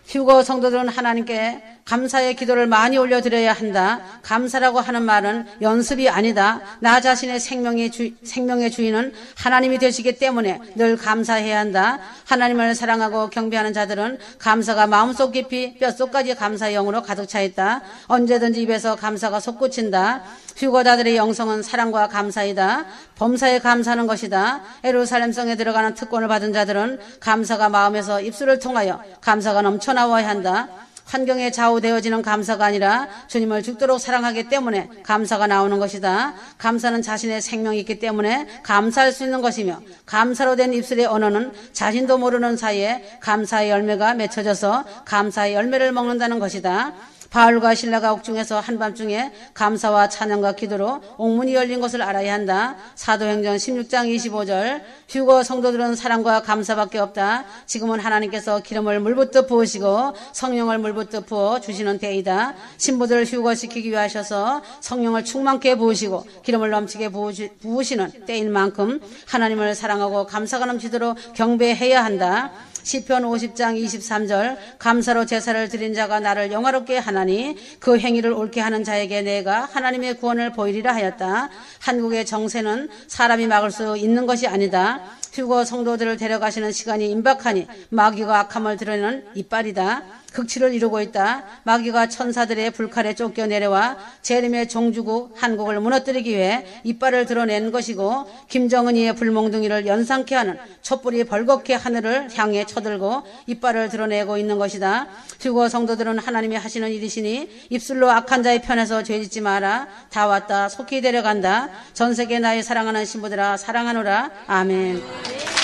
휴거 성도들은 하나님께 감사의 기도를 많이 올려드려야 한다. 감사라고 하는 말은 연습이 아니다. 나 자신의 생명의 주인은 하나님이 되시기 때문에 늘 감사해야 한다. 하나님을 사랑하고 경배하는 자들은 감사가 마음속 깊이 뼛속까지 감사의 영으로 가득 차 있다. 언제든지 입에서 감사가 솟구친다. 휴거자들의 영성은 사랑과 감사이다. 범사에 감사하는 것이다. 예루살렘 성에 들어가는 특권을 받은 자들은 감사가 마음에서 입술을 통하여 감사가 넘쳐나와야 한다. 환경에 좌우되어지는 감사가 아니라 주님을 죽도록 사랑하기 때문에 감사가 나오는 것이다. 감사는 자신의 생명이 있기 때문에 감사할 수 있는 것이며 감사로 된 입술의 언어는 자신도 모르는 사이에 감사의 열매가 맺혀져서 감사의 열매를 먹는다는 것이다. 바울과 실라가 옥중에서 한밤중에 감사와 찬양과 기도로 옥문이 열린 것을 알아야 한다. 사도행전 16장 25절 휴거 성도들은 사랑과 감사밖에 없다. 지금은 하나님께서 기름을 물붓듯 부으시고 성령을 물붓듯 부어 주시는 때이다. 신부들을 휴거시키기 위해 하셔서 성령을 충만케 부으시고 기름을 넘치게 부으시는 때인 만큼 하나님을 사랑하고 감사가 넘치도록 경배해야 한다. 시편 50장 23절 감사로 제사를 드린 자가 나를 영화롭게 하나니 그 행위를 옳게 하는 자에게 내가 하나님의 구원을 보이리라 하였다. 한국의 정세는 사람이 막을 수 있는 것이 아니다. 휴거 성도들을 데려가시는 시간이 임박하니 마귀가 악함을 드러내는 이빨이다. 극치를 이루고 있다. 마귀가 천사들의 불칼에 쫓겨 내려와 재림의 종주국 한국을 무너뜨리기 위해 이빨을 드러낸 것이고, 김정은이의 불몽둥이를 연상케 하는 촛불이 벌겋게 하늘을 향해 쳐들고 이빨을 드러내고 있는 것이다. 휴거 성도들은 하나님이 하시는 일이시니 입술로 악한 자의 편에서 죄짓지 마라. 다 왔다. 속히 데려간다. 전 세계 나의 사랑하는 신부들아 사랑하노라. 아멘.